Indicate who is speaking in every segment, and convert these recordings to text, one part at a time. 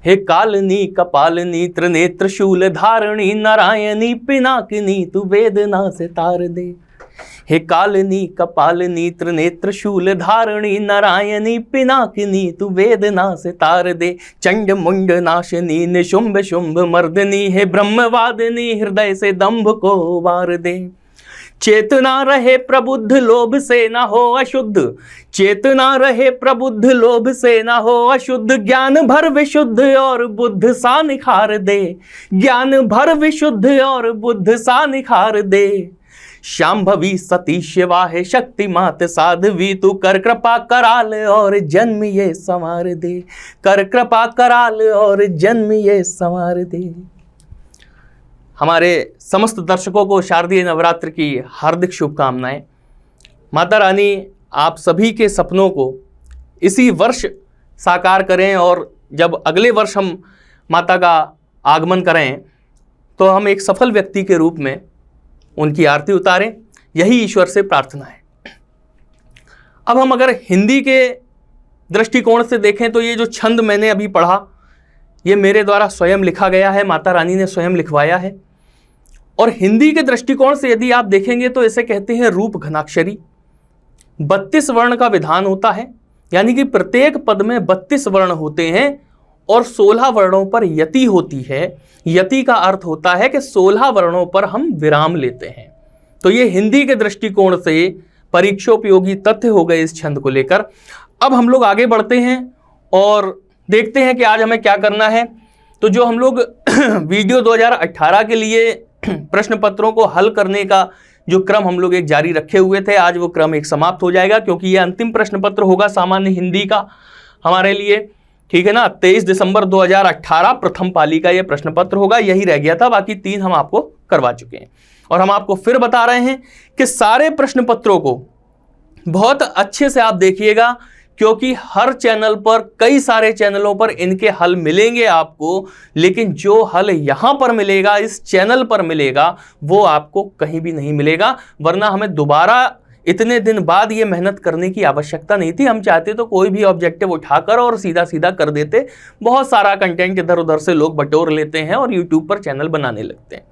Speaker 1: हे colony कपालनी Trinetra शूल धारणी नारायणी पिनाकिनी तू वेदना से तार दे। हे कालनी कपालनी त्रिनेत्र शूल धारणी नारायणी पिनाकिनी तू वेदना से तार दे। चंड मुंड नाशनी निशुंभ शुंभ मर्दनी हे ब्रह्मवादिनी हृदय से दंभ को वार दे। चेतना रहे प्रबुद्ध लोभ से ना हो अशुद्ध, चेतना रहे प्रबुद्ध लोभ से ना हो अशुद्ध। ज्ञान भर विशुद्ध और बुद्ध सा निखार दे, ज्ञान भर विशुद्ध और बुद्ध सा निखार दे। शांभवी सती शिवा है शक्ति मात साध्वी तू कर कृपा कराल और जन्म ये संवार दे, कर कृपा कराल और जन्म ये संवार दे। हमारे समस्त दर्शकों को शारदीय नवरात्र की हार्दिक शुभकामनाएं। माता रानी आप सभी के सपनों को इसी वर्ष साकार करें और जब अगले वर्ष हम माता का आगमन करें तो हम एक सफल व्यक्ति के रूप में उनकी आरती उतारें, यही ईश्वर से प्रार्थना है। अब हम अगर हिंदी के दृष्टिकोण से देखें तो ये जो छंद मैंने अभी पढ़ा ये मेरे द्वारा स्वयं लिखा गया है, माता रानी ने स्वयं लिखवाया है। और हिंदी के दृष्टिकोण से यदि आप देखेंगे तो इसे कहते हैं रूप घनाक्षरी। 32 वर्ण का विधान होता है, यानी कि प्रत्येक पद में 32 वर्ण होते हैं और 16 वर्णों पर यति होती है। यति का अर्थ होता है कि 16 वर्णों पर हम विराम लेते हैं। तो ये हिंदी के दृष्टिकोण से परीक्षोपयोगी तथ्य हो गए इस छंद को लेकर। अब हम लोग आगे बढ़ते हैं और देखते हैं कि आज हमें क्या करना है। तो जो हम लोग वीडियो 2018 के लिए प्रश्न पत्रों को हल करने का जो क्रम हम लोग एक जारी रखे हुए थे, आज वो क्रम एक समाप्त हो जाएगा, क्योंकि ये अंतिम प्रश्न पत्र होगा सामान्य हिंदी का हमारे लिए, ठीक है ना। 23 दिसंबर 2018 प्रथम पाली का ये प्रश्न पत्र होगा, यही रह गया था, बाकी 3 हम आपको करवा चुके हैं। और हम आपको फिर बता रहे हैं कि सारे प्रश्न पत्रों को बहुत अच्छे से आप देखिएगा, क्योंकि हर चैनल पर, कई सारे चैनलों पर इनके हल मिलेंगे आपको, लेकिन जो हल यहाँ पर मिलेगा, इस चैनल पर मिलेगा, वो आपको कहीं भी नहीं मिलेगा। वरना हमें दोबारा इतने दिन बाद ये मेहनत करने की आवश्यकता नहीं थी। हम चाहते तो कोई भी ऑब्जेक्टिव उठाकर और सीधा सीधा कर देते। बहुत सारा कंटेंट इधर उधर से लोग बटोर लेते हैं और यूट्यूब पर चैनल बनाने लगते हैं,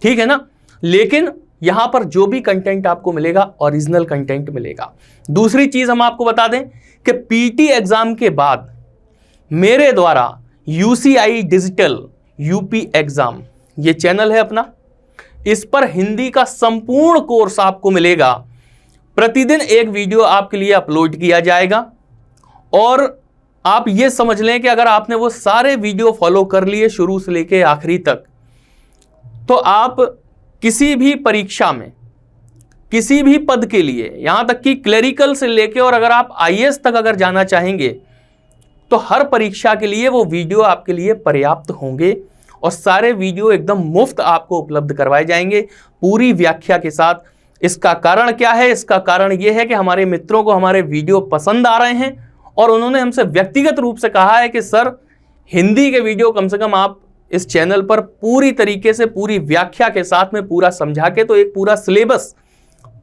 Speaker 1: ठीक है ना। लेकिन यहाँ पर जो भी कंटेंट आपको मिलेगा ओरिजिनल कंटेंट मिलेगा। दूसरी चीज हम आपको बता दें कि पीटी एग्जाम के बाद मेरे द्वारा यूसीआई डिजिटल यूपी एग्जाम ये चैनल है अपना, इस पर हिंदी का संपूर्ण कोर्स आपको मिलेगा। प्रतिदिन एक वीडियो आपके लिए अपलोड किया जाएगा और आप ये समझ लें कि अगर आपने वो सारे वीडियो फॉलो कर लिए शुरू से लेके आखिरी तक, तो आप किसी भी परीक्षा में किसी भी पद के लिए, यहां तक कि क्लरिकल से लेके और अगर आप आईएएस तक अगर जाना चाहेंगे तो हर परीक्षा के लिए वो वीडियो आपके लिए पर्याप्त होंगे। और सारे वीडियो एकदम मुफ्त आपको उपलब्ध करवाए जाएंगे पूरी व्याख्या के साथ। इसका कारण क्या है? इसका कारण यह है कि हमारे मित्रों को हमारे वीडियो पसंद आ रहे हैं और उन्होंने हमसे व्यक्तिगत रूप से कहा है कि सर हिंदी के वीडियो कम से कम आप इस चैनल पर पूरी तरीके से पूरी व्याख्या के साथ में पूरा समझा के, तो एक पूरा सिलेबस,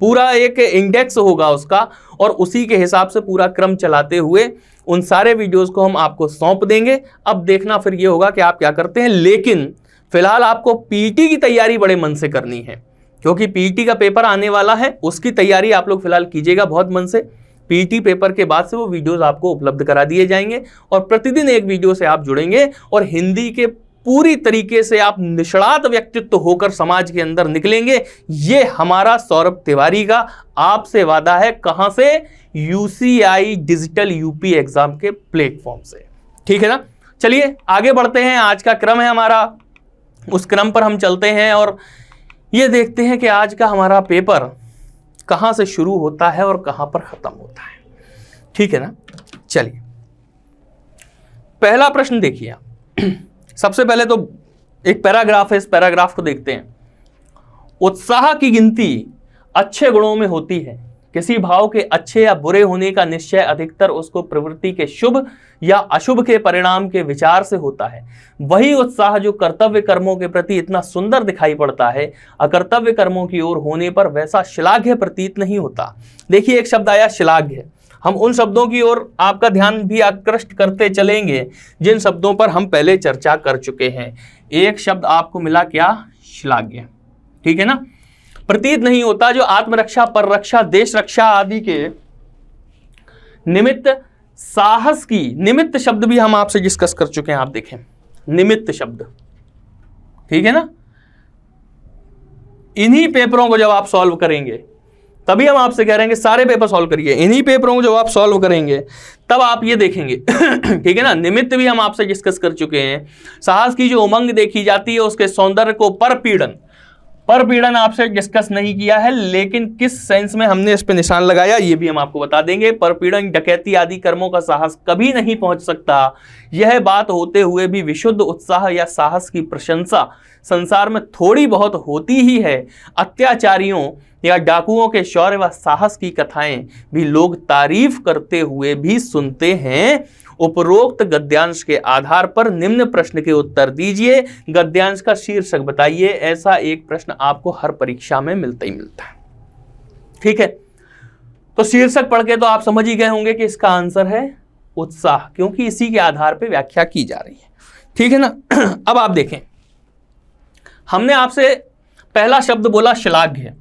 Speaker 1: पूरा एक इंडेक्स होगा उसका, और उसी के हिसाब से पूरा क्रम चलाते हुए उन सारे वीडियोस को हम आपको सौंप देंगे। अब देखना फिर ये होगा कि आप क्या करते हैं। लेकिन फिलहाल आपको पीटी की तैयारी बड़े मन से करनी है, क्योंकि पीटी का पेपर आने वाला है, उसकी तैयारी आप लोग फिलहाल कीजिएगा बहुत मन से। पीटी पेपर के बाद से वो वीडियोस आपको उपलब्ध करा दिए जाएंगे और प्रतिदिन एक वीडियो से आप जुड़ेंगे और हिंदी के पूरी तरीके से आप निष्णात व्यक्तित्व होकर समाज के अंदर निकलेंगे। ये हमारा सौरभ तिवारी का आपसे वादा है। कहां से? यूसीआई डिजिटल यूपी एग्जाम के प्लेटफॉर्म से, ठीक है ना। चलिए आगे बढ़ते हैं। आज का क्रम है हमारा, उस क्रम पर हम चलते हैं और ये देखते हैं कि आज का हमारा पेपर कहां से शुरू होता है और कहां पर खत्म होता है, ठीक है ना। चलिए पहला प्रश्न देखिए आप। सबसे पहले तो एक पैराग्राफ है, इस पैराग्राफ को देखते हैं। उत्साह की गिनती अच्छे गुणों में होती है। किसी भाव के अच्छे या बुरे होने का निश्चय अधिकतर उसको प्रवृत्ति के शुभ या अशुभ के परिणाम के विचार से होता है। वही उत्साह जो कर्तव्य कर्मों के प्रति इतना सुंदर दिखाई पड़ता है, अकर्तव्य कर्मों की ओर होने पर वैसा श्लाघ्य प्रतीत नहीं होता। देखिए एक शब्द आया श्लाघ्य। हम उन शब्दों की ओर आपका ध्यान भी आकृष्ट करते चलेंगे जिन शब्दों पर हम पहले चर्चा कर चुके हैं। एक शब्द आपको मिला क्या? श्लाघ्य। ठीक है ना। प्रतीत नहीं होता जो आत्मरक्षा, पररक्षा, देश रक्षा आदि के निमित्त साहस की, निमित्त शब्द भी हम आपसे डिस्कस कर चुके हैं, आप देखें निमित्त शब्द। ठीक है ना। इन्हीं पेपरों को जब आप सॉल्व करेंगे तभी हम आपसे कह रहे हैं कि सारे पेपर सॉल्व करिए। इन्हीं पेपरों को जब आप सॉल्व करेंगे तब आप ये देखेंगे। ठीक है ना। निमित्त भी हम आपसे डिस्कस कर चुके हैं। साहस की जो उमंग देखी जाती है उसके सौंदर्य को परपीड़न आपसे डिस्कस नहीं किया है, लेकिन किस सेंस में हमने इस पे निशान लगाया ये भी हम आपको बता देंगे। परपीड़न, डकैती आदि कर्मों का साहस कभी नहीं पहुंच सकता। यह बात होते हुए भी विशुद्ध उत्साह या साहस की प्रशंसा संसार में थोड़ी बहुत होती ही है। अत्याचारियों या डाकुओं के शौर्य व साहस की कथाएं भी लोग तारीफ करते हुए भी सुनते हैं। उपरोक्त गद्यांश के आधार पर निम्न प्रश्न के उत्तर दीजिए। गद्यांश का शीर्षक बताइए। ऐसा एक प्रश्न आपको हर परीक्षा में मिलता ही मिलता है। ठीक है। तो शीर्षक पढ़ के तो आप समझ ही गए होंगे कि इसका आंसर है उत्साह, क्योंकि इसी के आधार पर व्याख्या की जा रही है। ठीक है ना। अब आप देखें, हमने आपसे पहला शब्द बोला श्लाघ्य।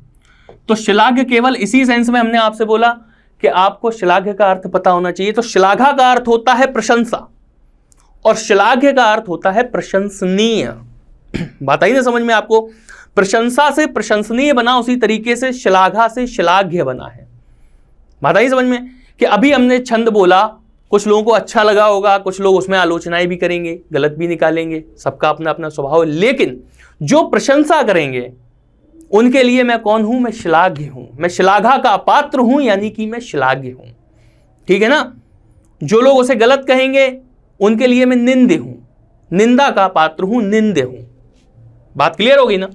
Speaker 1: तो श्लाघ्य केवल इसी सेंस में हमने आपसे बोला कि आपको श्लाघ्य का अर्थ पता होना चाहिए। तो श्लाघा का अर्थ होता है प्रशंसा और श्लाघ्य का अर्थ होता है प्रशंसनीय। बात आई ना समझ में आपको? प्रशंसा से प्रशंसनीय बना, उसी तरीके से श्लाघा से श्लाघ्य बना है। बात आई समझ में? कि अभी हमने छंद बोला, कुछ लोगों को अच्छा लगा होगा, कुछ लोग उसमें आलोचनाएं भी करेंगे, गलत भी निकालेंगे, सबका अपना अपना स्वभाव है। लेकिन जो प्रशंसा करेंगे उनके लिए मैं कौन हूं? मैं श्लाघ्य हूं, मैं श्लाघा का पात्र हूं, यानी कि मैं श्लाघ्य हूं। ठीक है ना। जो लोग उसे गलत कहेंगे उनके लिए मैं निंद्य हूं, निंदा का पात्र हूं, निंद्य हूं। बात क्लियर होगी ना।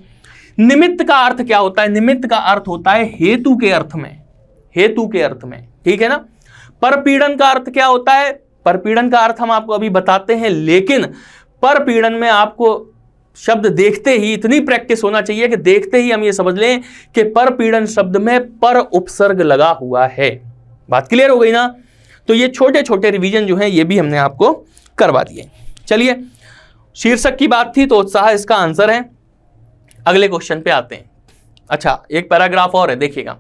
Speaker 1: निमित्त का अर्थ क्या होता है? निमित्त का अर्थ होता है हेतु के अर्थ में, हेतु के अर्थ में। ठीक है ना। परपीड़न का अर्थ क्या होता है? परपीड़न का अर्थ हम आपको अभी बताते हैं, लेकिन परपीड़न में आपको शब्द देखते ही इतनी प्रैक्टिस होना चाहिए कि देखते ही हम ये समझ लें कि परपीड़न शब्द में पर उपसर्ग लगा हुआ है। बात क्लियर हो गई ना। तो ये छोटे छोटे रिवीजन जो हैं ये भी हमने आपको करवा दिए। चलिए, शीर्षक की बात थी तो उत्साह इसका आंसर है। अगले क्वेश्चन पे आते हैं। अच्छा, एक पैराग्राफ और है, देखिएगा।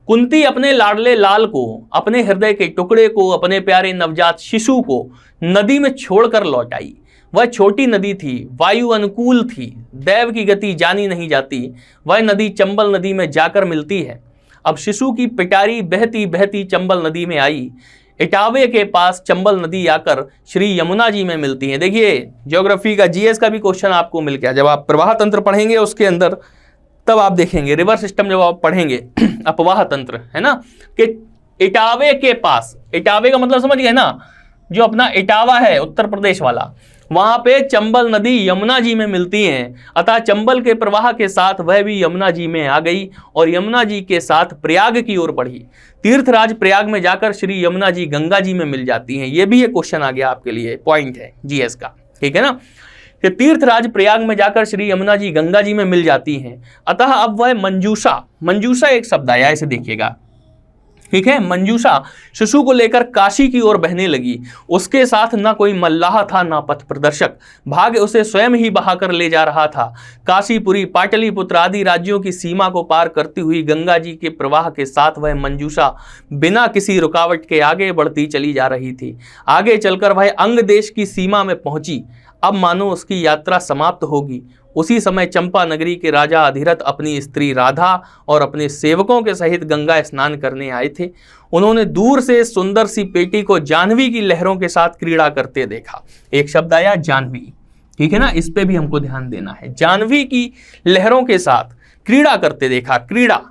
Speaker 1: कुंती अपने लाडले लाल को, अपने हृदय के टुकड़े को, अपने प्यारे नवजात शिशु को नदी में छोड़कर लौट आई। वह छोटी नदी थी, वायु अनुकूल थी, दैव की गति जानी नहीं जाती। वह नदी चंबल नदी में जाकर मिलती है। अब शिशु की पिटारी बहती बहती चंबल नदी में आई। इटावे के पास चंबल नदी आकर श्री यमुना जी में मिलती है। देखिए, ज्योग्राफी का, जीएस का भी क्वेश्चन आपको मिल गया। जब आप प्रवाह तंत्र पढ़ेंगे उसके अंदर, तब आप देखेंगे रिवर सिस्टम जब आप पढ़ेंगे, अपवाह तंत्र है ना, कि इटावे के पास, इटावे का मतलब समझ गए ना, जो अपना इटावा है उत्तर प्रदेश वाला, वहां पे चंबल नदी यमुना जी में मिलती हैं। अतः चंबल के प्रवाह के साथ वह भी यमुना जी में आ गई और यमुना जी के साथ प्रयाग की ओर बढ़ी। तीर्थराज प्रयाग में जाकर श्री यमुना जी गंगा जी में मिल जाती हैं। ये भी एक क्वेश्चन आ गया आपके लिए, पॉइंट है जीएस का। ठीक है ना, कि तीर्थराज प्रयाग में जाकर श्री यमुना जी गंगा जी में मिल जाती हैं। अतः अब वह मंजूषा, मंजूषा एक शब्द आया, इसे देखिएगा। ठीक है, मंजूषा शिशु को लेकर काशी की ओर बहने लगी। उसके साथ ना कोई मल्लाह था ना पथ प्रदर्शक, भाग्य उसे स्वयं ही बहाकर ले जा रहा था। काशीपुरी, पाटलिपुत्र आदि राज्यों की सीमा को पार करती हुई गंगा जी के प्रवाह के साथ वह मंजूषा बिना किसी रुकावट के आगे बढ़ती चली जा रही थी। आगे चलकर वह अंग देश की सीमा में पहुंची। अब मानो उसकी यात्रा समाप्त होगी। उसी समय चंपा नगरी के राजा अधिरथ अपनी स्त्री राधा और अपने सेवकों के सहित गंगा स्नान करने आए थे। उन्होंने दूर से सुंदर सी बेटी को जाह्नवी की लहरों के साथ क्रीड़ा करते देखा। एक शब्द आया जाह्नवी। ठीक है ना, इस पे भी हमको ध्यान देना है। जाह्नवी की लहरों के साथ क्रीड़ा करते देखा, क्रीड़ा।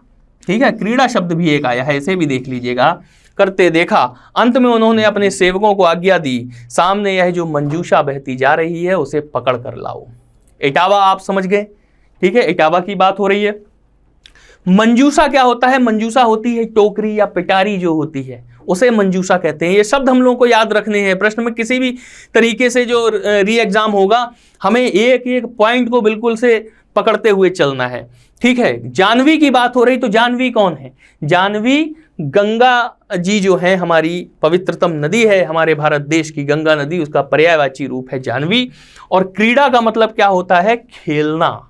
Speaker 1: ठीक है, क्रीड़ा शब्द भी एक आया है, इसे भी देख लीजिएगा, करते देखा। अंत में उन्होंने अपने सेवकों को आज्ञा दी, सामने यह जो मंजूषा बहती जा रही है उसे पकड़ कर लाओ। इटावा आप समझ गए। ठीक है, इटावा की बात हो रही है। मंजूषा क्या होता है? मंजूषा होती है टोकरी या पिटारी जो होती है, उसे मंजूषा कहते हैं। ये शब्द हम लोगों को याद रखने हैं। प्रश्न में किसी भी तरीके से जो री एग्जाम होगा, हमें एक एक पॉइंट को बिल्कुल से पकड़ते हुए चलना है। ठीक है, जाह्नवी की बात हो रही, तो जाह्नवी कौन है? जाह्नवी गंगा जी जो है, हमारी पवित्रतम नदी है हमारे भारत देश की, गंगा नदी, उसका पर्यायवाची रूप है जाह्नवी। और क्रीड़ा का मतलब क्या होता है? खेलना।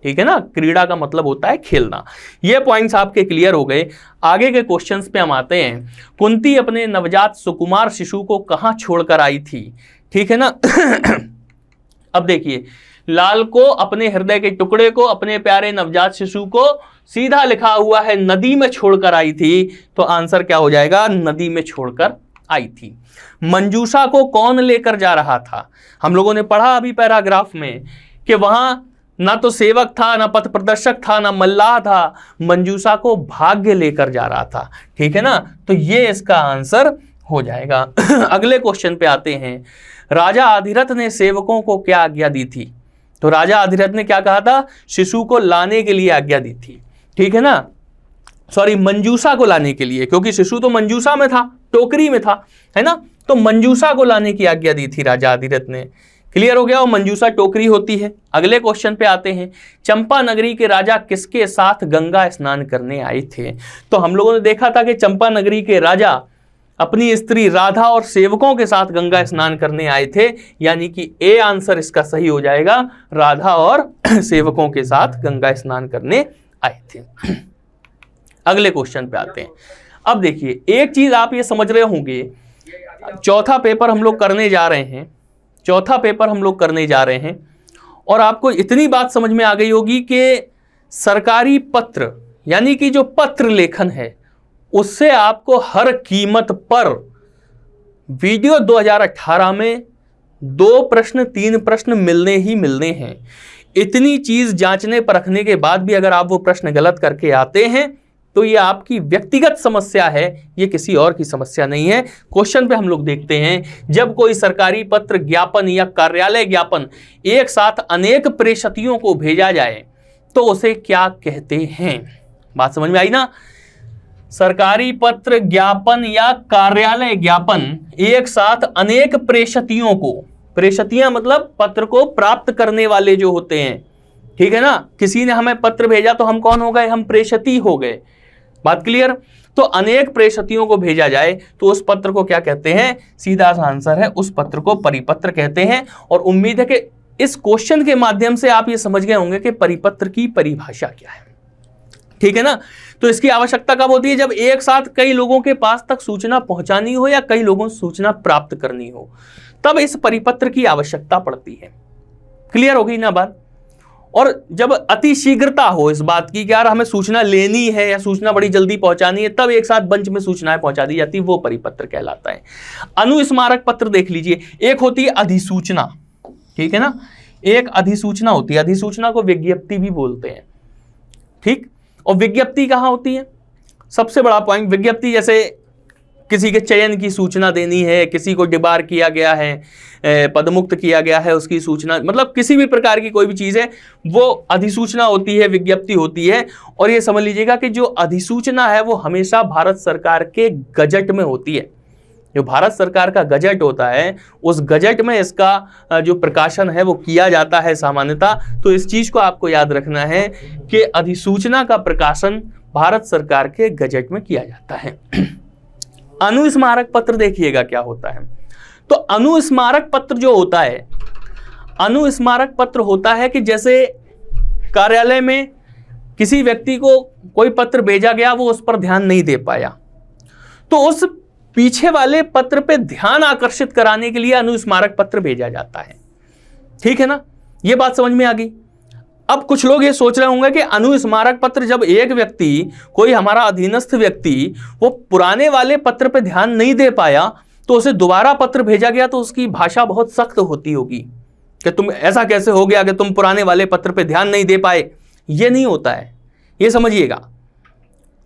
Speaker 1: ठीक है ना, क्रीड़ा का मतलब होता है खेलना। ये पॉइंट्स आपके क्लियर हो गए। आगे के क्वेश्चंस पे हम आते हैं। कुंती अपने नवजात सुकुमार शिशु को कहां छोड़कर आई थी? ठीक है ना अब देखिए, लाल को, अपने हृदय के टुकड़े को, अपने प्यारे नवजात शिशु को सीधा लिखा हुआ है नदी में छोड़कर आई थी, तो आंसर क्या हो जाएगा? नदी में छोड़कर आई थी। मंजूषा को कौन लेकर जा रहा था? हम लोगों ने पढ़ा अभी पैराग्राफ में कि वहां ना तो सेवक था, ना पथ प्रदर्शक था, ना मल्लाह था, मंजूषा को भाग्य लेकर जा रहा था। ठीक है ना, तो ये इसका आंसर हो जाएगा। अगले क्वेश्चन पे आते हैं। राजा अधिरथ ने सेवकों को क्या आज्ञा दी थी? तो राजा अधिरथ ने क्या कहा था? शिशु को लाने के लिए आज्ञा दी थी। ठीक है ना, सॉरी, मंजूषा को लाने के लिए, क्योंकि शिशु तो मंजूषा में था, टोकरी में था, है ना, तो मंजूषा को लाने की आज्ञा दी थी राजा अधिरथ ने। क्लियर हो गया? और मंजूषा टोकरी होती है। अगले क्वेश्चन पे आते हैं। चंपा नगरी के राजा किसके साथ गंगा स्नान करने आए थे? तो हम लोगों ने देखा था कि चंपा नगरी के राजा अपनी स्त्री राधा और सेवकों के साथ गंगा स्नान करने आए थे, यानी कि ए आंसर इसका सही हो जाएगा, राधा और सेवकों के साथ गंगा स्नान करने आए थे। अगले क्वेश्चन पे आते हैं। अब देखिए, एक चीज आप ये समझ रहे होंगे, चौथा पेपर हम लोग करने जा रहे हैं, चौथा पेपर हम लोग करने जा रहे हैं, और आपको इतनी बात समझ में आ गई होगी कि सरकारी पत्र, यानी कि जो पत्र लेखन है, उससे आपको हर कीमत पर वीडियो 2018 में 2 प्रश्न 3 प्रश्न मिलने ही मिलने हैं। इतनी चीज जांचने परखने के बाद भी अगर आप वो प्रश्न गलत करके आते हैं तो ये आपकी व्यक्तिगत समस्या है, ये किसी और की समस्या नहीं है। क्वेश्चन पे हम लोग देखते हैं, जब कोई सरकारी पत्र, ज्ञापन या कार्यालय ज्ञापन एक साथ अनेक प्रेषितों को भेजा जाए तो उसे क्या कहते हैं? बात समझ में आई ना? सरकारी पत्र, ज्ञापन या कार्यालय ज्ञापन एक साथ अनेक प्रेषितों को, प्रेषितियां मतलब पत्र को प्राप्त करने वाले जो होते हैं, ठीक है ना, किसी ने हमें पत्र भेजा तो हम कौन हो गए? हम प्रेषित हो गए। बात क्लियर? तो अनेक प्रेषितों को भेजा जाए तो उस पत्र को क्या कहते हैं? सीधा सा आंसर है, उस पत्र को परिपत्र कहते हैं। और उम्मीद है कि इस क्वेश्चन के माध्यम से आप ये समझ गए होंगे कि परिपत्र की परिभाषा क्या है। ठीक है ना? तो इसकी आवश्यकता कब होती है? जब एक साथ कई लोगों के पास तक सूचना पहुंचानी हो या कई लोगों से सूचना प्राप्त करनी हो, तब इस परिपत्र की आवश्यकता पड़ती है। क्लियर हो गई ना बात? और जब अति शीघ्रता हो इस बात की कि यार हमें सूचना लेनी है या सूचना बड़ी जल्दी पहुंचानी है, तब एक साथ बंच में सूचनाएं पहुंचा दी जाती है, वो परिपत्र कहलाता है। अनुस्मारक पत्र देख लीजिए। एक होती है अधिसूचना, ठीक है ना, एक अधिसूचना होती है, अधिसूचना को विज्ञप्ति भी बोलते हैं। ठीक, और विज्ञप्ति कहाँ होती है? सबसे बड़ा पॉइंट, विज्ञप्ति जैसे किसी के चयन की सूचना देनी है, किसी को डिबार किया गया है, पदमुक्त किया गया है, उसकी सूचना, मतलब किसी भी प्रकार की कोई भी चीज़ है वो अधिसूचना होती है, विज्ञप्ति होती है। और ये समझ लीजिएगा कि जो अधिसूचना है वो हमेशा भारत सरकार के गजट में होती है। जो भारत सरकार का गजट होता है उस गजट में इसका जो प्रकाशन है वो किया जाता है सामान्यतः। तो इस चीज़ को आपको याद रखना है कि अधिसूचना का प्रकाशन भारत सरकार के गजट में किया जाता है। अनुस्मारक पत्र देखिएगा क्या होता है। तो अनुस्मारक पत्र जो होता है, अनुस्मारक पत्र होता है कि जैसे कार्यालय में किसी व्यक्ति को कोई पत्र भेजा गया, वो उस पर ध्यान नहीं दे पाया, तो उस पीछे वाले पत्र पे ध्यान आकर्षित कराने के लिए अनुस्मारक पत्र भेजा जाता है। ठीक है ना, ये बात समझ में आ गई। अब कुछ लोग ये सोच रहे होंगे कि अनुस्मारक पत्र, जब एक व्यक्ति, कोई हमारा अधीनस्थ व्यक्ति, वो पुराने वाले पत्र पे ध्यान नहीं दे पाया तो उसे दोबारा पत्र भेजा गया, तो उसकी भाषा बहुत सख्त होती होगी कि तुम ऐसा कैसे हो गया कि तुम पुराने वाले पत्र पे ध्यान नहीं दे पाए। ये नहीं होता है, ये समझिएगा।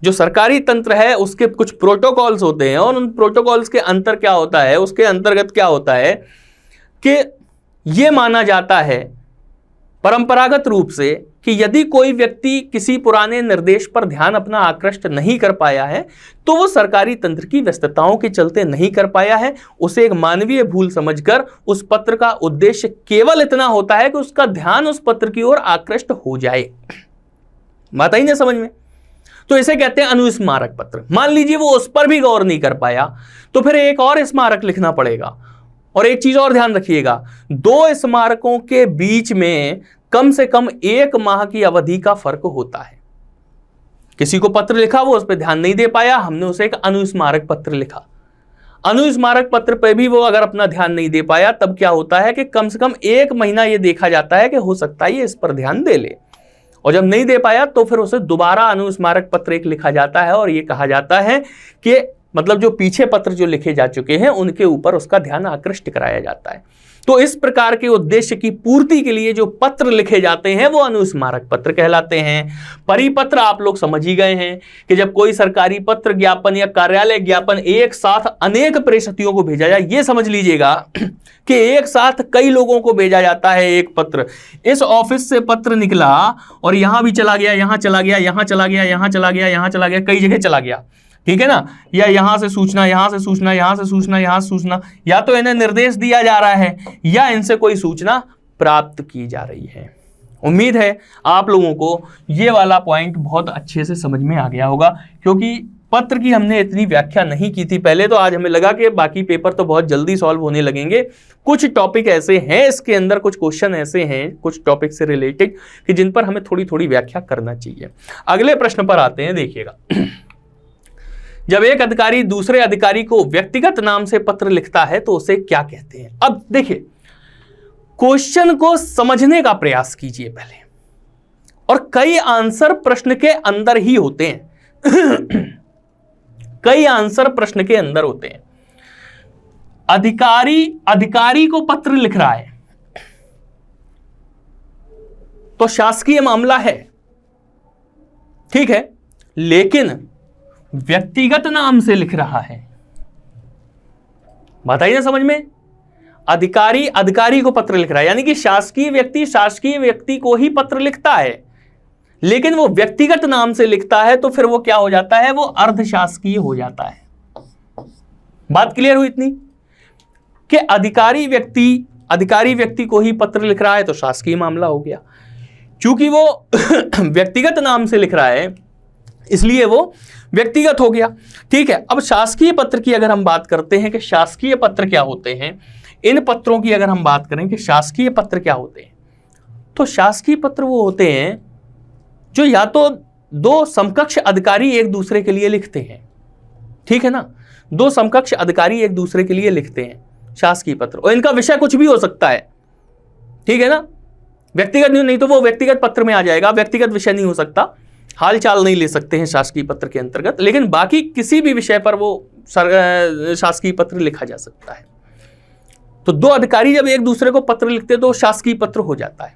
Speaker 1: जो सरकारी तंत्र है उसके कुछ प्रोटोकॉल्स होते हैं, और उन प्रोटोकॉल्स के अंतर क्या होता है, उसके अंतर्गत क्या होता है कि ये माना जाता है परंपरागत रूप से कि यदि कोई व्यक्ति किसी पुराने निर्देश पर ध्यान अपना आकृष्ट नहीं कर पाया है तो वो सरकारी तंत्र की व्यस्तताओं के चलते नहीं कर पाया है, उसे एक मानवीय भूल समझकर उस पत्र का उद्देश्य केवल इतना होता है कि उसका ध्यान उस पत्र की ओर आकृष्ट हो जाए। बात आई ना समझ में? तो इसे कहते हैं अनुस्मारक पत्र। मान लीजिए वो उस पर भी गौर नहीं कर पाया तो फिर एक और स्मारक लिखना पड़ेगा। और एक चीज और ध्यान रखिएगा, 2 स्मारकों के बीच में कम से कम 1 माह की अवधि का फर्क होता है। किसी को पत्र लिखा, वो उस पर ध्यान नहीं दे पाया, हमने उसे एक अनुस्मारक पत्र लिखा। अनुस्मारक पत्र पे भी वो अगर अपना ध्यान नहीं दे पाया तब क्या होता है कि कम से कम 1 महीना ये देखा जाता है कि हो सकता है ये इस पर ध्यान दे ले, और जब नहीं दे पाया तो फिर उसे दोबारा अनुस्मारक पत्र एक लिखा जाता है और ये कहा जाता है कि मतलब जो पीछे पत्र जो लिखे जा चुके हैं उनके ऊपर उसका ध्यान आकृष्ट कराया जाता है। तो इस प्रकार के उद्देश्य की पूर्ति के लिए जो पत्र लिखे जाते हैं वो अनुस्मारक पत्र कहलाते हैं। परिपत्र आप लोग समझ ही गए हैं कि जब कोई सरकारी पत्र, ज्ञापन या कार्यालय ज्ञापन एक साथ अनेक प्रेषितों को भेजा जाए, ये समझ लीजिएगा कि एक साथ कई लोगों को भेजा जाता है एक पत्र। इस ऑफिस से पत्र निकला और यहां भी चला गया, यहां चला गया, यहां चला गया, यहां चला गया, यहां चला गया, कई जगह चला गया, ठीक है ना। या यहां से सूचना, यहां से सूचना, यहां से सूचना, यहां से सूचना, या तो इन्हें निर्देश दिया जा रहा है या इनसे कोई सूचना प्राप्त की जा रही है। उम्मीद है आप लोगों को ये वाला पॉइंट बहुत अच्छे से समझ में आ गया होगा, क्योंकि पत्र की हमने इतनी व्याख्या नहीं की थी पहले, तो आज हमें लगा कि बाकी पेपर तो बहुत जल्दी सॉल्व होने लगेंगे। कुछ टॉपिक ऐसे हैं इसके अंदर, कुछ क्वेश्चन ऐसे हैं कुछ टॉपिक से रिलेटेड कि जिन पर हमें थोड़ी थोड़ी व्याख्या करना चाहिए। अगले प्रश्न पर आते हैं, देखिएगा। जब एक अधिकारी दूसरे अधिकारी को व्यक्तिगत नाम से पत्र लिखता है तो उसे क्या कहते हैं? अब देखिए, क्वेश्चन को समझने का प्रयास कीजिए पहले, और कई आंसर प्रश्न के अंदर ही होते हैं कई आंसर प्रश्न के अंदर होते हैं। अधिकारी को पत्र लिख रहा है तो शासकीय मामला है, ठीक है, लेकिन व्यक्तिगत नाम से लिख रहा है। बताइए ना समझ में? अधिकारी को पत्र लिख रहा है, यानी कि शासकीय व्यक्ति को ही पत्र लिखता है, लेकिन वो व्यक्तिगत नाम से लिखता है तो फिर वो क्या हो जाता है? वो अर्धशासकीय हो जाता है। बात क्लियर हुई इतनी कि अधिकारी व्यक्ति को ही पत्र लिख रहा है तो शासकीय मामला हो गया। क्योंकि वो व्यक्तिगत नाम से लिख रहा है इसलिए वो व्यक्तिगत हो गया, ठीक है। अब शासकीय पत्र की अगर हम बात करते हैं कि शासकीय पत्र क्या होते हैं, इन पत्रों की अगर हम बात करें कि शासकीय पत्र क्या होते हैं, तो शासकीय पत्र वो होते हैं जो या तो 2 समकक्ष अधिकारी एक दूसरे के लिए लिखते हैं, ठीक है ना। 2 समकक्ष अधिकारी एक दूसरे के लिए लिखते हैं शासकीय पत्र, और इनका विषय कुछ भी हो सकता है, ठीक है ना। व्यक्तिगत नहीं तो वो व्यक्तिगत पत्र में आ जाएगा, व्यक्तिगत विषय नहीं हो सकता, हाल चाल नहीं ले सकते हैं शासकीय पत्र के अंतर्गत, लेकिन बाकी किसी भी विषय पर वो शासकीय पत्र लिखा जा सकता है। तो 2 अधिकारी जब एक दूसरे को पत्र लिखते हैं तो शासकीय पत्र हो जाता है,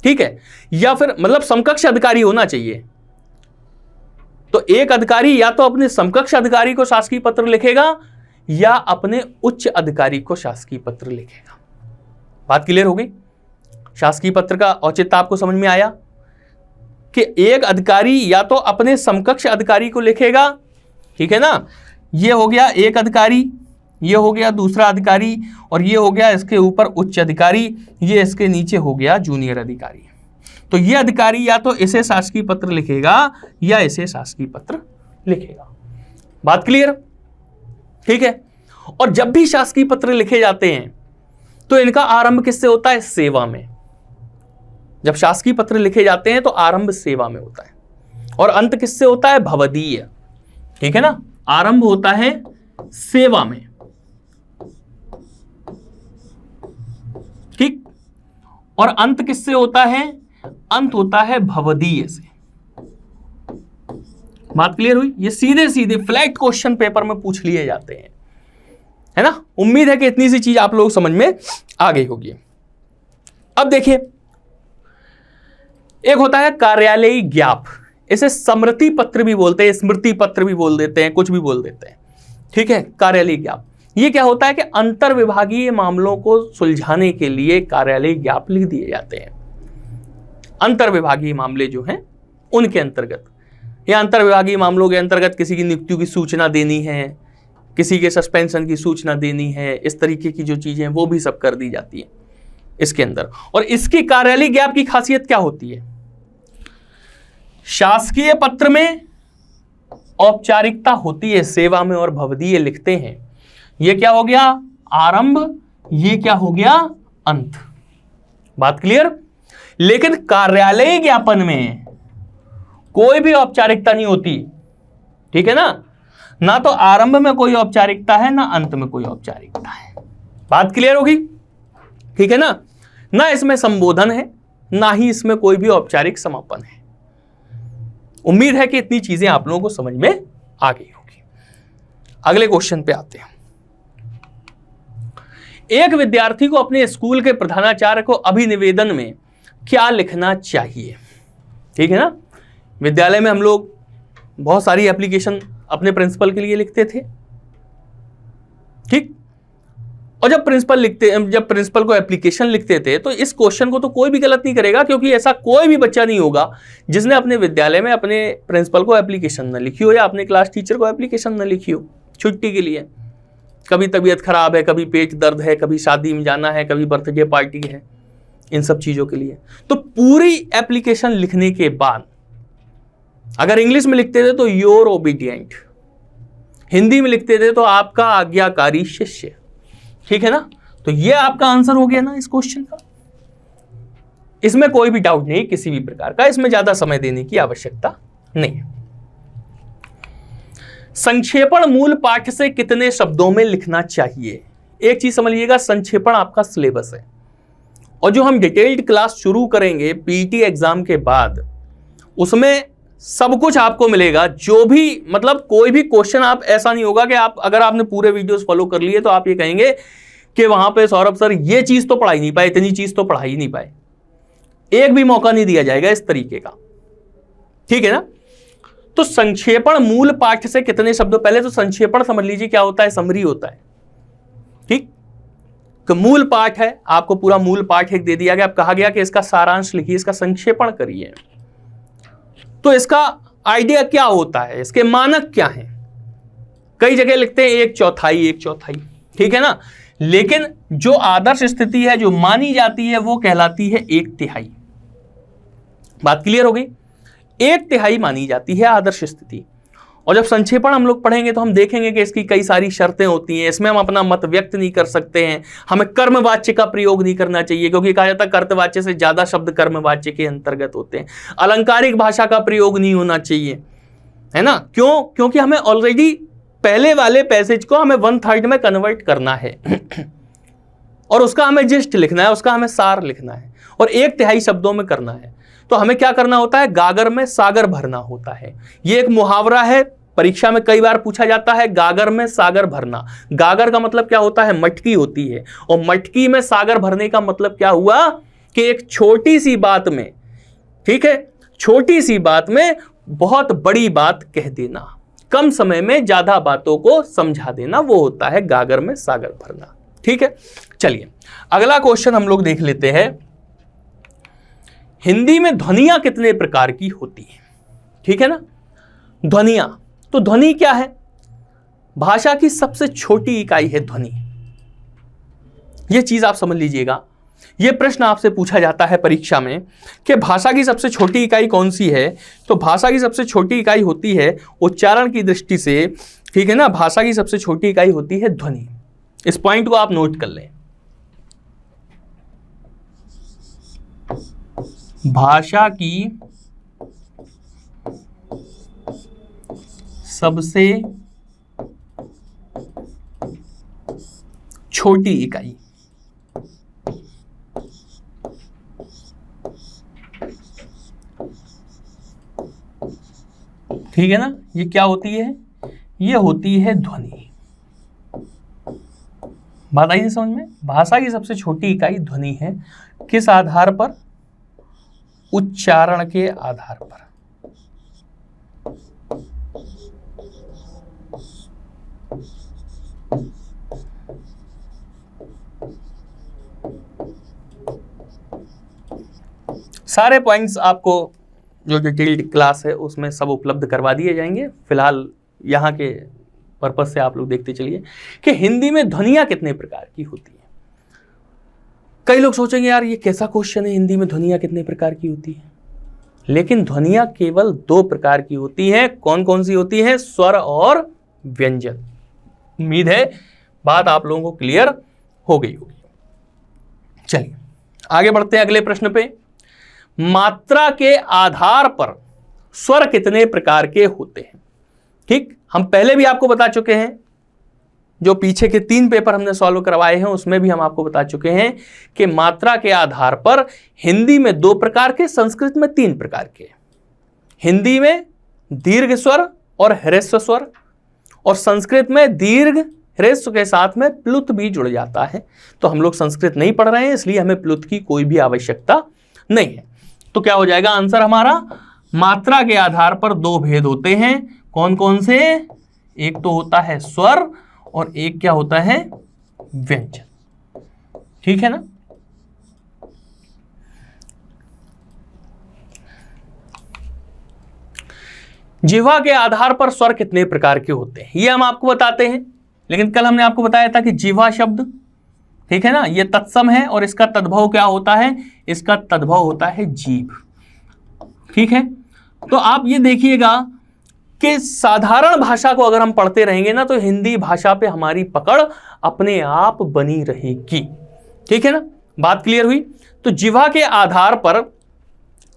Speaker 1: ठीक है। या फिर मतलब समकक्ष अधिकारी होना चाहिए, तो एक अधिकारी या तो अपने समकक्ष अधिकारी को शासकीय पत्र लिखेगा या अपने उच्च अधिकारी को शासकीय पत्र लिखेगा। बात क्लियर हो गई? शासकीय पत्र का औचित्य आपको समझ में आया कि एक अधिकारी या तो अपने समकक्ष अधिकारी को लिखेगा, ठीक है ना। ये हो गया एक अधिकारी, ये हो गया दूसरा अधिकारी, और ये हो गया इसके ऊपर उच्च अधिकारी, ये इसके नीचे हो गया जूनियर अधिकारी। तो ये अधिकारी या तो इसे शासकीय पत्र लिखेगा या इसे शासकीय पत्र लिखेगा। बात क्लियर? ठीक है। और जब भी शासकीय पत्र लिखे जाते हैं तो इनका आरंभ किससे होता है? सेवा में। जब शासकीय पत्र लिखे जाते हैं तो आरंभ सेवा में होता है, और अंत किससे होता है? भवदीय, ठीक है ना। आरंभ होता है सेवा में, ठीक, और अंत किससे होता है? अंत होता है भवदीय से। बात क्लियर हुई? ये सीधे सीधे फ्लैट क्वेश्चन पेपर में पूछ लिए जाते हैं, है ना। उम्मीद है कि इतनी सी चीज आप लोग समझ में आ गई होगी। अब देखिए, एक होता है कार्यालयी ज्ञाप, इसे स्मृति पत्र भी बोलते हैं, स्मृति पत्र भी बोल देते हैं, कुछ भी बोल देते हैं, ठीक है। कार्यालयी ज्ञाप ये क्या होता है कि अंतर विभागीय मामलों को सुलझाने के लिए कार्यालयी ज्ञाप लिख दिए जाते हैं, अंतर्विभागीय मामले जो हैं उनके अंतर्गत, या अंतर्विभागीय मामलों के अंतर्गत किसी की नियुक्ति की सूचना देनी है, किसी के सस्पेंशन की सूचना देनी है, इस तरीके की जो चीजें हैं वो भी सब कर दी जाती है इसके अंदर। और इसकी कार्यालय ज्ञाप की खासियत क्या होती है? शासकीय पत्र में औपचारिकता होती है, सेवा में और भवदीय लिखते हैं। ये क्या हो गया? आरंभ। ये क्या हो गया? अंत। बात क्लियर? लेकिन कार्यालय ज्ञापन में कोई भी औपचारिकता नहीं होती, ठीक है ना तो आरंभ में कोई औपचारिकता है, ना अंत में कोई औपचारिकता है। बात क्लियर होगी? ठीक है ना इसमें संबोधन है, ना ही इसमें कोई भी औपचारिक समापन है। उम्मीद है कि इतनी चीजें आप लोगों को समझ में आ गई होगी। अगले क्वेश्चन पे आते हैं। एक विद्यार्थी को अपने स्कूल के प्रधानाचार्य को अभिनिवेदन में क्या लिखना चाहिए? ठीक है ना, विद्यालय में हम लोग बहुत सारी एप्लीकेशन अपने प्रिंसिपल के लिए लिखते थे, ठीक। और जब प्रिंसिपल को एप्लीकेशन लिखते थे तो इस क्वेश्चन को तो कोई भी गलत नहीं करेगा, क्योंकि ऐसा कोई भी बच्चा नहीं होगा जिसने अपने विद्यालय में अपने प्रिंसिपल को एप्लीकेशन न लिखी हो या अपने क्लास टीचर को एप्लीकेशन न लिखी हो छुट्टी के लिए। कभी तबीयत खराब है, कभी पेट दर्द है, कभी शादी में जाना है, कभी बर्थडे पार्टी है, इन सब चीजों के लिए। तो पूरी एप्लीकेशन लिखने के बाद अगर इंग्लिश में लिखते थे तो योर ओबीडियंट, हिंदी में लिखते थे तो आपका आज्ञाकारी शिष्य, ठीक है ना। तो ये आपका आंसर हो गया ना इस क्वेश्चन का। इसमें कोई भी डाउट नहीं किसी भी प्रकार का, इसमें ज्यादा समय देने की आवश्यकता नहीं है। संक्षेपण मूल पाठ से कितने शब्दों में लिखना चाहिए? एक चीज समझिएगा, संक्षेपण आपका सिलेबस है, और जो हम डिटेल्ड क्लास शुरू करेंगे पीटी एग्जाम के बाद, उसमें सब कुछ आपको मिलेगा। जो भी मतलब कोई भी क्वेश्चन आप ऐसा नहीं होगा कि आप अगर आपने पूरे वीडियोस फॉलो कर लिए तो आप ये कहेंगे कि वहां पे सौरभ सर ये चीज तो पढ़ा ही नहीं पाए, इतनी चीज तो पढ़ा ही नहीं पाए। एक भी मौका नहीं दिया जाएगा इस तरीके का, ठीक है ना। तो संक्षेपण मूल पाठ से कितने शब्दों, पहले तो संक्षेपण समझ लीजिए क्या होता है, समरी होता है, ठीक। तो मूल पाठ है, आपको पूरा मूल पाठ एक दे दिया गया, अब कहा गया कि इसका सारांश लिखिए, इसका संक्षेपण करिए। तो इसका आइडिया क्या होता है, इसके मानक क्या हैं? कई जगह लिखते हैं 1/4, ठीक है ना। लेकिन जो आदर्श स्थिति है, जो मानी जाती है, वो कहलाती है 1/3। बात क्लियर हो गई? 1/3 मानी जाती है आदर्श स्थिति। और जब संक्षेपण हम लोग पढ़ेंगे तो हम देखेंगे कि इसकी कई सारी शर्तें होती हैं। इसमें हम अपना मत व्यक्त नहीं कर सकते हैं, हमें कर्मवाच्य का प्रयोग नहीं करना चाहिए, क्योंकि कहा जाता है कर्तवाच्य से ज्यादा शब्द कर्मवाच्य के अंतर्गत होते हैं। अलंकारिक भाषा का प्रयोग नहीं होना चाहिए, है ना। क्यों? क्योंकि हमें ऑलरेडी पहले वाले पैसेज को हमें 1/3 में कन्वर्ट करना है और उसका हमें जिस्ट लिखना है, उसका हमें सार लिखना है, और 1/3 शब्दों में करना है। तो हमें क्या करना होता है? गागर में सागर भरना होता है। ये एक मुहावरा है, परीक्षा में कई बार पूछा जाता है, गागर में सागर भरना। गागर का मतलब क्या होता है? मटकी होती है, और मटकी में सागर भरने का मतलब क्या हुआ कि एक छोटी सी बात में, ठीक है, छोटी सी बात में बहुत बड़ी बात कह देना, कम समय में ज्यादा बातों को समझा देना, वो होता है गागर में सागर भरना, ठीक है। चलिए अगला क्वेश्चन हम लोग देख लेते हैं। हिंदी में ध्वनियां कितने प्रकार की होती हैं? ठीक है ना। ध्वनियां, तो ध्वनि क्या है? भाषा की सबसे छोटी इकाई है ध्वनि। यह चीज आप समझ लीजिएगा। यह प्रश्न आपसे पूछा जाता है परीक्षा में कि भाषा की सबसे छोटी इकाई कौन सी है? तो भाषा की सबसे छोटी इकाई होती है उच्चारण की दृष्टि से, ठीक है ना, भाषा की सबसे छोटी इकाई होती है ध्वनि। इस पॉइंट को आप नोट कर लें। भाषा की सबसे छोटी इकाई, ठीक है ना, ये क्या होती है? ये होती है ध्वनि। बात आई समझ में? भाषा की सबसे छोटी इकाई ध्वनि है। किस आधार पर? उच्चारण के आधार पर। सारे पॉइंट्स आपको जो डिटेल्ड क्लास है उसमें सब उपलब्ध करवा दिए जाएंगे। फिलहाल यहाँ के पर्पज से आप लोग देखते चलिए कि हिंदी में ध्वनियाँ कितने प्रकार की होती हैं। कई लोग सोचेंगे यार ये कैसा क्वेश्चन है, हिंदी में ध्वनियाँ कितने प्रकार की होती हैं। लेकिन ध्वनियाँ केवल 2 प्रकार की होती हैं। कौन कौन सी होती हैं? स्वर और व्यंजन। उम्मीद है बात आप लोगों को क्लियर हो गई होगी। चलिए आगे बढ़ते हैं अगले प्रश्न पे। मात्रा के आधार पर स्वर कितने प्रकार के होते हैं? ठीक, हम पहले भी आपको बता चुके हैं, जो पीछे के 3 पेपर हमने सॉल्व करवाए हैं उसमें भी हम आपको बता चुके हैं कि मात्रा के आधार पर हिंदी में 2 प्रकार के, संस्कृत में 3 प्रकार के। हिंदी में दीर्घ स्वर और ह्रस्व स्वर, और संस्कृत में दीर्घ ह्रस्व के साथ में प्लुत भी जुड़ जाता है। तो हम लोग संस्कृत नहीं पढ़ रहे हैं, इसलिए हमें प्लुत की कोई भी आवश्यकता नहीं है। तो क्या हो जाएगा आंसर हमारा? मात्रा के आधार पर 2 भेद होते हैं। कौन कौन से? एक तो होता है स्वर और एक क्या होता है? व्यंजन। ठीक है ना? जिह्वा के आधार पर स्वर कितने प्रकार के होते हैं ये हम आपको बताते हैं। लेकिन कल हमने आपको बताया था कि जिह्वा शब्द, ठीक है ना, ये तत्सम है और इसका तद्भव क्या होता है? इसका तद्भव होता है जीभ। ठीक है, तो आप ये देखिएगा कि साधारण भाषा को अगर हम पढ़ते रहेंगे ना तो हिंदी भाषा पे हमारी पकड़ अपने आप बनी रहेगी। ठीक है ना, बात क्लियर हुई? तो जिह्वा के आधार पर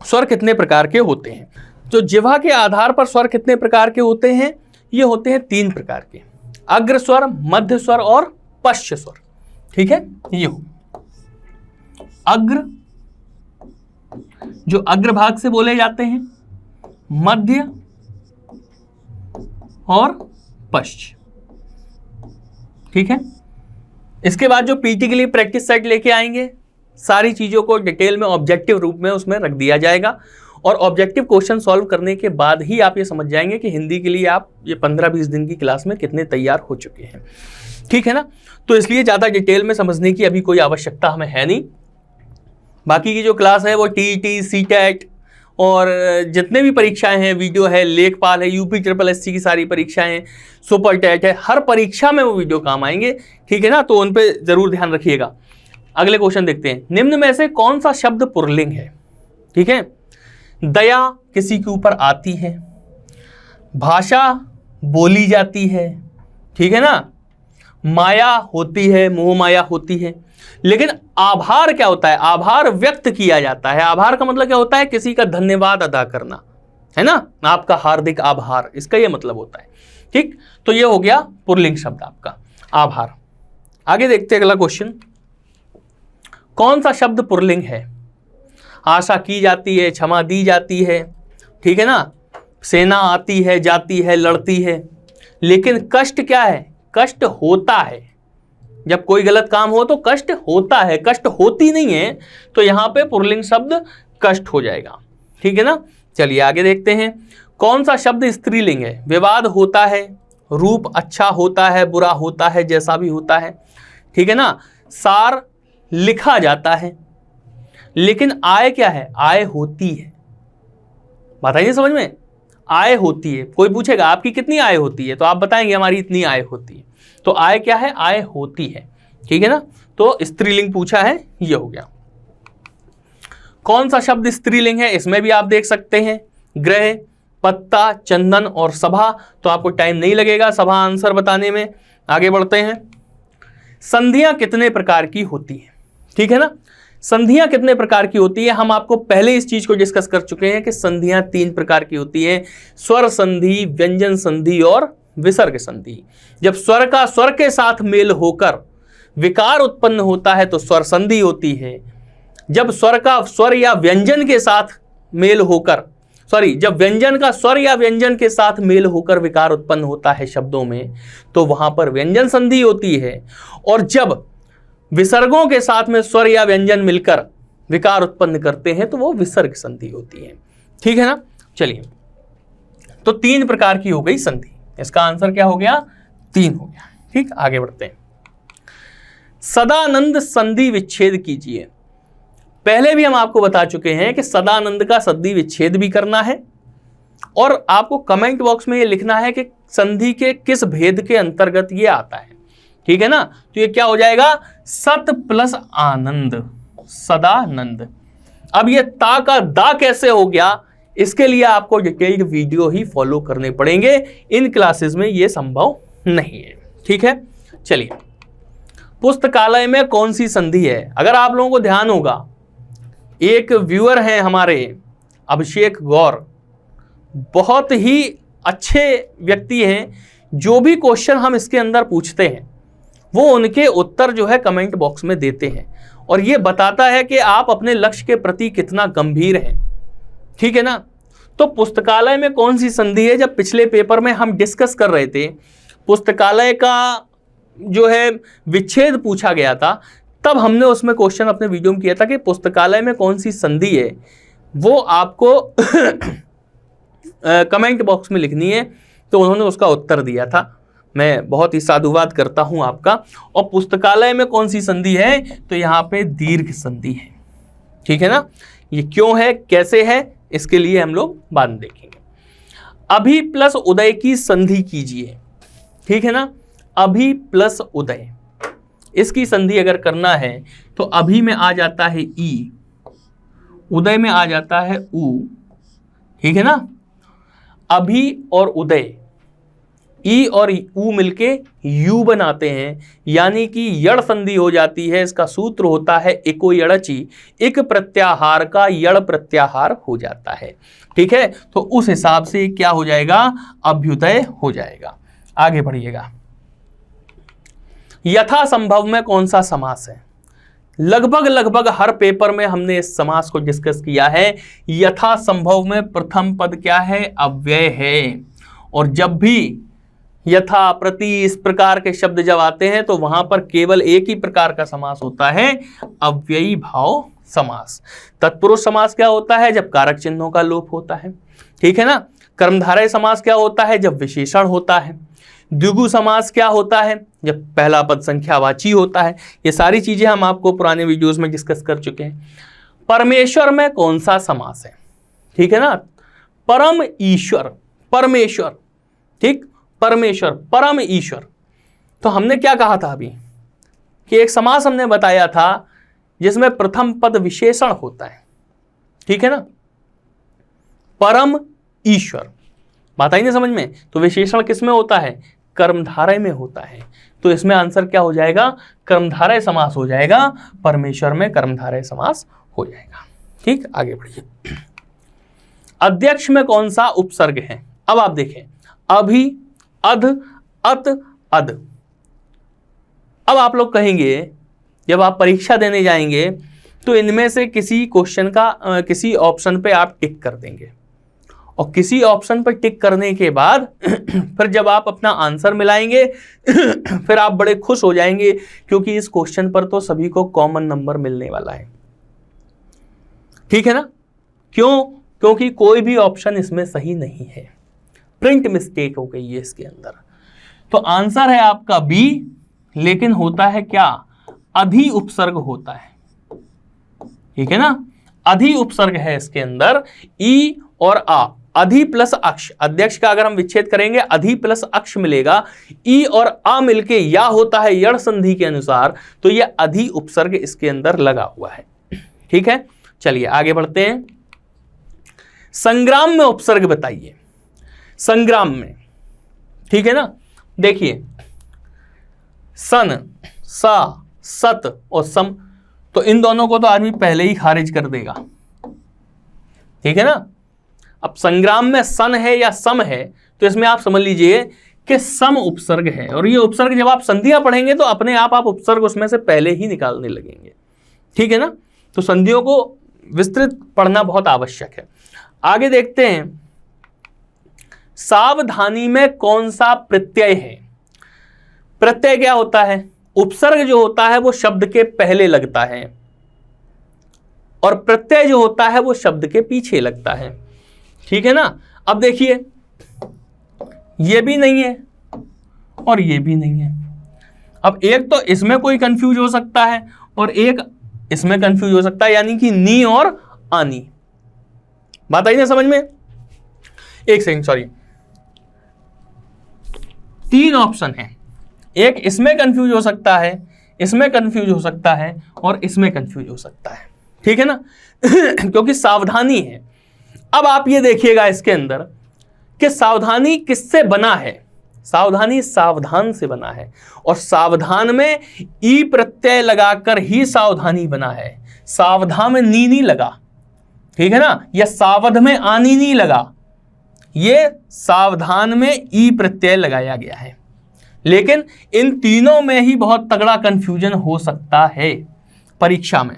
Speaker 1: स्वर कितने प्रकार के होते हैं? तो जिह्वा के आधार पर स्वर कितने प्रकार के होते हैं? ये होते हैं 3 प्रकार के, अग्र स्वर, मध्य स्वर और पश्च स्वर। ठीक है, ये हो अग्र, जो अग्रभाग से बोले जाते हैं, मध्य और पश्च। ठीक है, इसके बाद जो पीटी के लिए प्रैक्टिस सेट लेके आएंगे, सारी चीजों को डिटेल में ऑब्जेक्टिव रूप में उसमें रख दिया जाएगा और ऑब्जेक्टिव क्वेश्चन सॉल्व करने के बाद ही आप ये समझ जाएंगे कि हिंदी के लिए आप ये 15-20 दिन की क्लास में कितने तैयार हो चुके हैं। ठीक है ना, तो इसलिए ज़्यादा डिटेल में समझने की अभी कोई आवश्यकता हमें है नहीं। बाकी की जो क्लास है वो टीईटी, सीटेट और जितने भी परीक्षाएं हैं, वीडियो है, लेखपाल है, यूपी SSSC की सारी परीक्षाएं हैं, सुपर टेट है, हर परीक्षा में वो वीडियो काम आएंगे। ठीक है ना, तो उन पर जरूर ध्यान रखिएगा। अगले क्वेश्चन देखते हैं। निम्न में से कौन सा शब्द पुल्लिंग है? ठीक है, दया किसी के ऊपर आती है, भाषा बोली जाती है, ठीक है ना, माया होती है, मोह माया होती है। लेकिन आभार क्या होता है? आभार व्यक्त किया जाता है। आभार का मतलब क्या होता है? किसी का धन्यवाद अदा करना, है ना, आपका हार्दिक आभार, इसका यह मतलब होता है। ठीक, तो ये हो गया पुल्लिंग शब्द आपका आभार। आगे देखते हैं अगला क्वेश्चन। कौन सा शब्द पुल्लिंग है? आशा की जाती है, क्षमा दी जाती है, ठीक है ना, सेना आती है, जाती है, लड़ती है। लेकिन कष्ट क्या है? कष्ट होता है। जब कोई गलत काम हो तो कष्ट होता है, कष्ट होती नहीं है। तो यहां पे पुल्लिंग शब्द कष्ट हो जाएगा। ठीक है ना, चलिए आगे देखते हैं। कौन सा शब्द स्त्रीलिंग है? विवाद होता है, रूप अच्छा होता है, बुरा होता है, जैसा भी होता है, ठीक है ना, सार लिखा जाता है। लेकिन आय क्या है? आय होती है। बताइए समझ में, आय होती है। कोई पूछेगा आपकी कितनी आय होती है, तो आप बताएंगे हमारी इतनी आय होती है। तो आय क्या है? आय होती है। ठीक है ना, तो स्त्रीलिंग पूछा है, ये हो गया। कौन सा शब्द स्त्रीलिंग है? इसमें भी आप देख सकते हैं, ग्रह, पत्ता, चंदन और सभा। तो आपको टाइम नहीं लगेगा सभा आंसर बताने में। आगे बढ़ते हैं। संधियां कितने प्रकार की होती हैं? ठीक है ना, संधियां कितने प्रकार की होती है? हम आपको पहले इस चीज को डिस्कस कर चुके हैं कि संधियां 3 प्रकार की होती हैं, स्वर संधि, व्यंजन संधि और विसर्ग संधि। जब स्वर का स्वर के साथ मेल होकर विकार उत्पन्न होता है तो स्वर संधि होती है। जब स्वर का स्वर या व्यंजन के साथ मेल होकर, जब व्यंजन का स्वर या व्यंजन के साथ मेल होकर विकार उत्पन्न होता है शब्दों में, तो वहां पर व्यंजन संधि होती है। और जब विसर्गों के साथ में स्वर या व्यंजन मिलकर विकार उत्पन्न करते हैं तो वो विसर्ग संधि होती है। ठीक है ना, चलिए, तो 3 प्रकार की हो गई संधि। इसका आंसर क्या हो गया? 3 हो गया। ठीक, आगे बढ़ते हैं। सदानंद संधि विच्छेद कीजिए। पहले भी हम आपको बता चुके हैं कि सदानंद का संधि विच्छेद भी करना है और आपको कमेंट बॉक्स में ये लिखना है कि संधि के किस भेद के अंतर्गत ये आता है। ठीक है ना, तो ये क्या हो जाएगा, सत प्लस आनंद, सदानंद। अब ये ता का दा कैसे हो गया, इसके लिए आपको डिटेल्ड वीडियो ही फॉलो करने पड़ेंगे, इन क्लासेस में ये संभव नहीं है। ठीक है, चलिए, पुस्तकालय में कौन सी संधि है। अगर आप लोगों को ध्यान होगा, एक व्यूअर हैं हमारे अभिषेक गौर, बहुत ही अच्छे व्यक्ति हैं, जो भी क्वेश्चन हम इसके अंदर पूछते हैं वो उनके उत्तर जो है कमेंट बॉक्स में देते हैं और ये बताता है कि आप अपने लक्ष्य के प्रति कितना गंभीर हैं। ठीक है ना, तो पुस्तकालय में कौन सी संधि है, जब पिछले पेपर में हम डिस्कस कर रहे थे, पुस्तकालय का जो है विच्छेद पूछा गया था, तब हमने उसमें क्वेश्चन अपने वीडियो में किया था कि पुस्तकालय में कौन सी संधि है, वो आपको कमेंट बॉक्स में लिखनी है। तो उन्होंने उसका उत्तर दिया था, मैं बहुत ही साधुवाद करता हूं आपका। और पुस्तकालय में कौन सी संधि है, तो यहाँ पे दीर्घ संधि है। ठीक है ना, ये क्यों है, कैसे है, इसके लिए हम लोग बाद में देखेंगे। अभी प्लस उदय की संधि कीजिए। ठीक है ना, अभी प्लस उदय, इसकी संधि अगर करना है तो अभी में आ जाता है ई, उदय में आ जाता है उ। ठीक है ना, अभी और उदय, ई और उ मिलके यू बनाते हैं, यानी कि यड़ संधि हो जाती है। इसका सूत्र होता है इको यड़ची, इक प्रत्याहार का यड़ प्रत्याहार हो जाता है। ठीक है, तो उस हिसाब से क्या हो जाएगा, अभ्युदय हो जाएगा। आगे बढ़िएगा, यथासंभव में कौन सा समास है। लगभग हर पेपर में हमने इस समास को डिस्कस किया है। यथासंभव में प्रथम पद क्या है, अव्यय है। और जब भी यथा, प्रति, इस प्रकार के शब्द जब आते हैं तो वहां पर केवल एक ही प्रकार का समास होता है, अव्ययी भाव समास। तत्पुरुष समास क्या होता है, जब कारक चिन्हों का लोप होता है। ठीक है ना, कर्मधारय समास क्या होता है, जब विशेषण होता है। द्विगु समास क्या होता है, जब पहला पद संख्यावाची होता है। ये सारी चीजें हम आपको पुराने वीडियोस में डिस्कस कर चुके हैं। परमेश्वर में कौन सा समास है, ठीक है ना, परम ईश्वर, परमेश्वर। ठीक, परमेश्वर, परम ईश्वर। तो हमने क्या कहा था अभी कि एक समास हमने बताया था जिसमें प्रथम पद विशेषण होता है। ठीक है ना, परम ईश्वर, बात आई नहीं समझ में। तो विशेषण किस में होता है, कर्मधारय में होता है। तो इसमें आंसर क्या हो जाएगा, कर्मधारय समास हो जाएगा, परमेश्वर में कर्मधारय समास हो जाएगा। ठीक, आगे बढ़िए। अध्यक्ष में कौन सा उपसर्ग है। अब आप देखें, अभी, अध, अत, अद। अब आप लोग कहेंगे, जब आप परीक्षा देने जाएंगे तो इनमें से किसी क्वेश्चन का किसी ऑप्शन पे आप टिक कर देंगे और किसी ऑप्शन पर टिक करने के बाद फिर जब आप अपना आंसर मिलाएंगे फिर आप बड़े खुश हो जाएंगे, क्योंकि इस क्वेश्चन पर तो सभी को कॉमन नंबर मिलने वाला है। ठीक है ना, क्यों, क्योंकि कोई भी ऑप्शन इसमें सही नहीं है, प्रिंट मिस्टेक हो गई है इसके अंदर। तो आंसर है आपका बी, लेकिन होता है क्या, अधि उपसर्ग होता है। ठीक है ना, अधि उपसर्ग है इसके अंदर, ई और आ, अधि प्लस अक्ष। अध्यक्ष का अगर हम विच्छेद करेंगे अधि प्लस अक्ष मिलेगा, ई और आ मिलके या होता है यड़ संधि के अनुसार, तो यह अधि उपसर्ग इसके अंदर लगा हुआ है। ठीक है, चलिए आगे बढ़ते हैं। संग्राम में उपसर्ग बताइए, संग्राम में। ठीक है ना, देखिए सन, सा, सत और सम, तो इन दोनों को तो आदमी पहले ही खारिज कर देगा। ठीक है ना, अब संग्राम में सन है या सम है, तो इसमें आप समझ लीजिए कि सम उपसर्ग है। और ये उपसर्ग जब आप संधियां पढ़ेंगे तो अपने आप उपसर्ग उसमें से पहले ही निकालने लगेंगे। ठीक है ना, तो संधियों को विस्तृत पढ़ना बहुत आवश्यक है। आगे देखते हैं, सावधानी में कौन सा प्रत्यय है। प्रत्यय क्या होता है, उपसर्ग जो होता है वो शब्द के पहले लगता है और प्रत्यय जो होता है वो शब्द के पीछे लगता है। ठीक है ना, अब देखिए ये भी नहीं है और ये भी नहीं है। अब एक तो इसमें कोई कंफ्यूज हो सकता है और एक इसमें कंफ्यूज हो सकता है, यानी कि नी और आनी। बात आई ना समझ में? एक सेकंड, सॉरी, 3 ऑप्शन है, एक इसमें कंफ्यूज हो सकता है, इसमें कंफ्यूज हो सकता है और इसमें कंफ्यूज हो सकता है, ठीक है ना? क्योंकि सावधानी है। अब आप ये देखिएगा इसके अंदर कि सावधानी किससे बना है? सावधानी सावधान से बना है, और सावधान में ई प्रत्यय लगाकर ही सावधानी बना है। सावधान में नी नहीं लगा, ठीक है ना, या सावध में आनी नहीं लगा, ये सावधान में ई प्रत्यय लगाया गया है। लेकिन इन तीनों में ही बहुत तगड़ा कंफ्यूजन हो सकता है परीक्षा में।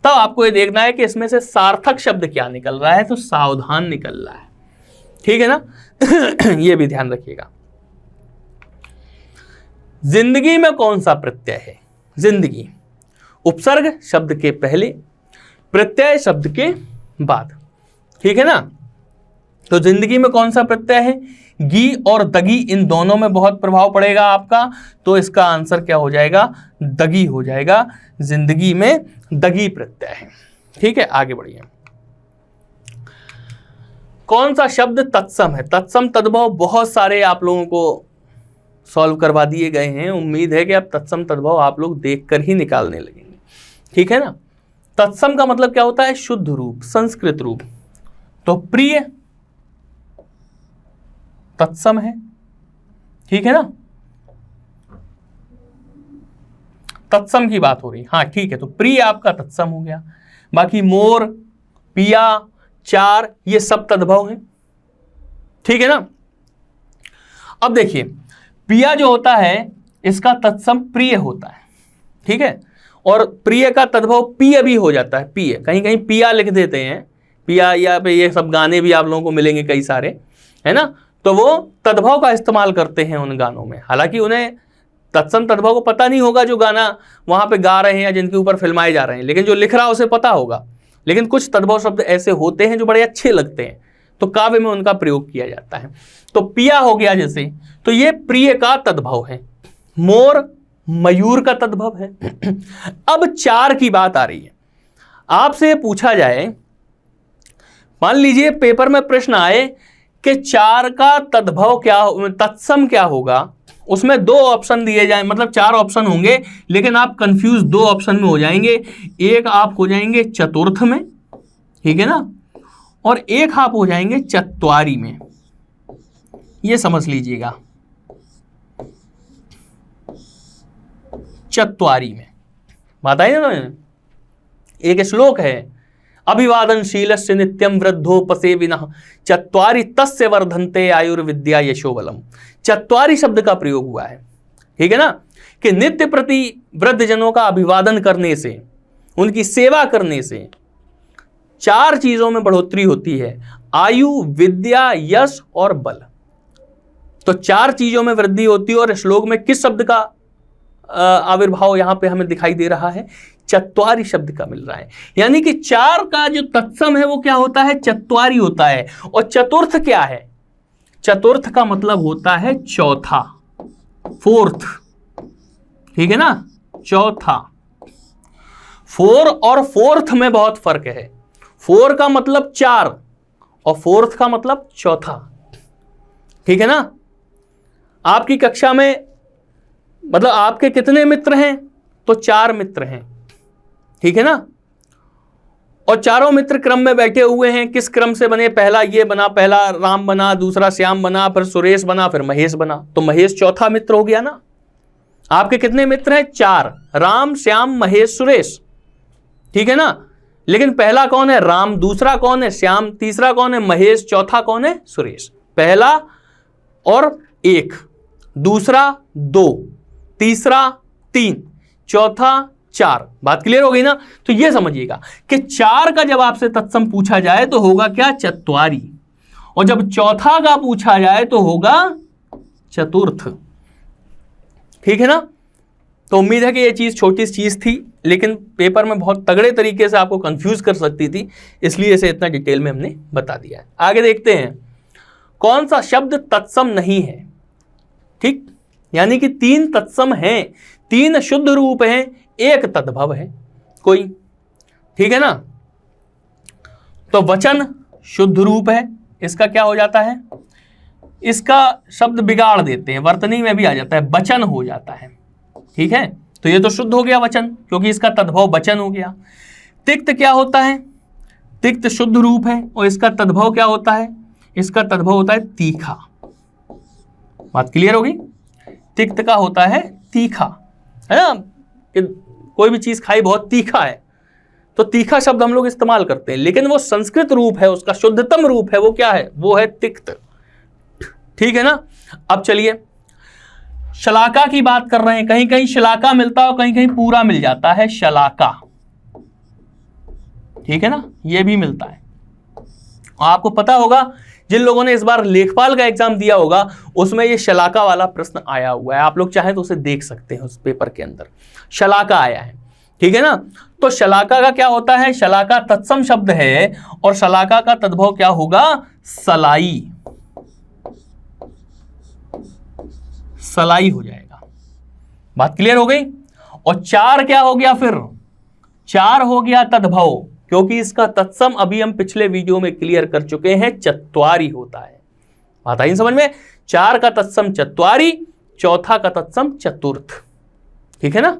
Speaker 1: तब आपको ये देखना है कि इसमें से सार्थक शब्द क्या निकल रहा है, तो सावधान निकल रहा है, ठीक है ना? ये भी ध्यान रखिएगा। जिंदगी में कौन सा प्रत्यय है? जिंदगी उपसर्ग शब्द के पहले, प्रत्यय शब्द के बाद, ठीक है ना? तो जिंदगी में कौन सा प्रत्यय है? गी और दगी, इन दोनों में बहुत प्रभाव पड़ेगा आपका, तो इसका आंसर क्या हो जाएगा? दगी हो जाएगा। जिंदगी में दगी प्रत्यय है, ठीक है? आगे बढ़िए। कौन सा शब्द तत्सम है? तत्सम तद्भव बहुत सारे आप लोगों को सॉल्व करवा दिए गए हैं। उम्मीद है कि अब तत्सम तद्भव आप लोग देखकर ही निकालने लगेंगे, ठीक है ना? तत्सम का मतलब क्या होता है? शुद्ध रूप, संस्कृत रूप। तो प्रिय तत्सम है, ठीक है ना? तत्सम की बात हो रही, हाँ ठीक है। तो प्रिय आपका तत्सम हो गया। बाकी मोर, पिया, चार, ये सब तद्भव है, ठीक है ना? अब देखिए, पिया जो होता है इसका तत्सम प्रिय होता है, ठीक है? और प्रिय का तद्भव पिय भी हो जाता है, पिय, कहीं कहीं पिया लिख देते हैं, पिया, या पे ये सब गाने भी आप लोगों को मिलेंगे कई सारे, है ना? तो वो तद्भव का इस्तेमाल करते हैं उन गानों में। हालांकि उन्हें तत्सम तद्भव को पता नहीं होगा जो गाना वहां पे गा रहे हैं या जिनके ऊपर फिल्माए जा रहे हैं, लेकिन जो लिख रहा है उसे पता होगा। लेकिन कुछ तद्भव शब्द ऐसे होते हैं जो बड़े अच्छे लगते हैं, तो काव्य में उनका प्रयोग किया जाता है। तो पिया हो गया जैसे, तो ये प्रिय का तद्भव है। मोर मयूर का तद्भव है। अब चार की बात आ रही है। आपसे पूछा जाए, मान लीजिए पेपर में प्रश्न आए कि चार का तद्भव क्या, तत्सम क्या होगा, उसमें 2 ऑप्शन दिए जाए, मतलब 4 ऑप्शन होंगे, लेकिन आप कंफ्यूज 2 ऑप्शन में हो जाएंगे। एक आप हो जाएंगे चतुर्थ में, ठीक है ना, और एक आप हो जाएंगे चत्वारी में। ये समझ लीजिएगा, चत्वारी में बात आई ना। एक श्लोक है, अभिवादनशीलस्य नित्यं वृद्धोपसेविनः चत्वारि तस्य वर्धन्ते आयुर्विद्या यशोबलम। चत्वारी शब्द का प्रयोग हुआ है, ठीक है ना, कि नित्य प्रति वृद्धजनों का अभिवादन करने से, उनकी सेवा करने से 4 चीजों में बढ़ोतरी होती है, आयु, विद्या, यश और बल। तो 4 चीजों में वृद्धि होती है। और श्लोक में किस शब्द का आविर्भाव यहां पे हमें दिखाई दे रहा है? चत्वारी शब्द का मिल रहा है। यानी कि 4 का जो तत्सम है वो क्या होता है? चत्वारी होता है। और चतुर्थ क्या है? चतुर्थ का मतलब होता है चौथा, फोर्थ, ठीक है ना, चौथा। 4 और फोर्थ में बहुत फर्क है। 4 का मतलब 4 और फोर्थ का मतलब चौथा, ठीक है ना? आपकी कक्षा में मतलब आपके कितने मित्र हैं? तो 4 मित्र हैं, ठीक है ना? और चारों मित्र क्रम में बैठे हुए हैं। किस क्रम से बने? पहला ये बना, पहला राम बना, दूसरा श्याम बना, फिर सुरेश बना, फिर महेश बना। तो महेश चौथा मित्र हो गया ना। आपके कितने मित्र हैं? 4, राम, श्याम, महेश, सुरेश, ठीक है ना? लेकिन पहला कौन है? राम। दूसरा कौन है? श्याम। तीसरा कौन है? महेश। चौथा कौन है? सुरेश। पहला और 1, दूसरा 2, तीसरा 3, चौथा 4। बात क्लियर हो गई ना? तो ये समझिएगा कि 4 का जब आपसे तत्सम पूछा जाए तो होगा क्या? चत्वारी। और जब चौथा का पूछा जाए तो होगा चतुर्थ, ठीक है ना? तो उम्मीद है कि ये चीज छोटी चीज थी, लेकिन पेपर में बहुत तगड़े तरीके से आपको कंफ्यूज कर सकती थी, इसलिए इसे इतना डिटेल में हमने बता दिया है। आगे देखते हैं, कौन सा शब्द तत्सम नहीं है? ठीक, यानी कि 3 तत्सम हैं, 3 शुद्ध रूप हैं, 1 तद्भव है। कोई ठीक है ना। तो वचन शुद्ध रूप है, इसका क्या हो जाता है, इसका शब्द बिगाड़ देते हैं, वर्तनी में भी आ जाता है, वचन हो जाता है। ठीक है, तो ये तो शुद्ध हो गया वचन, क्योंकि इसका तद्भव वचन हो गया। तिक्त क्या होता है, तिक्त शुद्ध रूप है और इसका तद्भव क्या होता है, इसका तद्भव होता है तीखा। बात क्लियर होगी। तिक्त का होता है तीखा, है ना, कि कोई भी चीज खाई बहुत तीखा है तो तीखा शब्द हम लोग इस्तेमाल करते हैं, लेकिन वो संस्कृत रूप है, उसका शुद्धतम रूप है, वो क्या है, वो है तिक्त। ठीक है ना। अब चलिए शलाका की बात कर रहे हैं, कहीं कहीं शलाका मिलता है और कहीं कहीं पूरा मिल जाता है शलाका। ठीक है ना, ये भी मिलता है। आपको पता होगा, जिन लोगों ने इस बार लेखपाल का एग्जाम दिया होगा उसमें ये शलाका वाला प्रश्न आया हुआ है, आप लोग चाहें तो उसे देख सकते हैं, उस पेपर के अंदर शलाका आया है। ठीक है ना। तो शलाका का क्या होता है, शलाका तत्सम शब्द है और शलाका का तद्भव क्या होगा, सलाई, सलाई हो जाएगा। बात क्लियर हो गई। और चार क्या हो गया, फिर चार हो गया तद्भव, क्योंकि इसका तत्सम अभी हम पिछले वीडियो में क्लियर कर चुके हैं, चत्वारी होता है। बात आई समझ में। चार का तत्सम चत्वारी, चौथा का तत्सम चतुर्थ। ठीक है ना,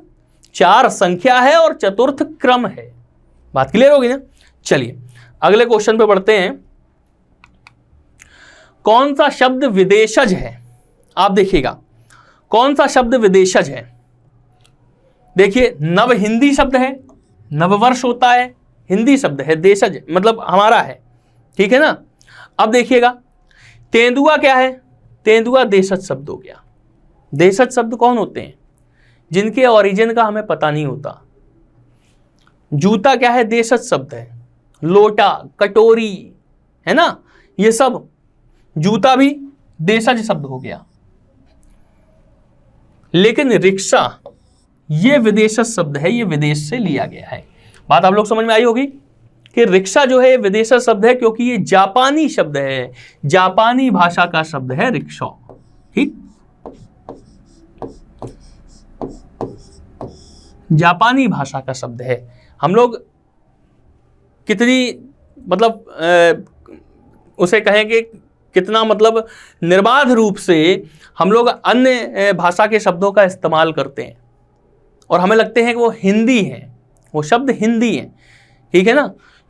Speaker 1: चार संख्या है और चतुर्थ क्रम है। बात क्लियर होगी ना। चलिए अगले क्वेश्चन पे बढ़ते हैं। कौन सा शब्द विदेशज है, आप देखिएगा कौन सा शब्द विदेशज है। देखिए नव हिंदी शब्द है, नववर्ष होता है, हिंदी शब्द है, देशज मतलब हमारा है। ठीक है ना। अब देखिएगा तेंदुआ क्या है, तेंदुआ देशज शब्द हो गया। देशज शब्द कौन होते हैं, जिनके ओरिजिन का हमें पता नहीं होता। जूता क्या है, देशज शब्द है। लोटा, कटोरी, है ना, ये सब जूता भी देशज शब्द हो गया। लेकिन रिक्शा ये विदेशज शब्द है, ये विदेश से लिया गया है। बात आप लोग समझ में आई होगी कि रिक्शा जो है विदेशज शब्द है, क्योंकि ये जापानी शब्द है, जापानी भाषा का शब्द है रिक्शा। ठीक, जापानी भाषा का शब्द है। हम लोग कितनी मतलब उसे कहेंगे कितना मतलब निर्बाध रूप से हम लोग अन्य भाषा के शब्दों का इस्तेमाल करते हैं और हमें लगते हैं कि वो हिंदी है, वो शब्द हिंदी है। ठीक है ना।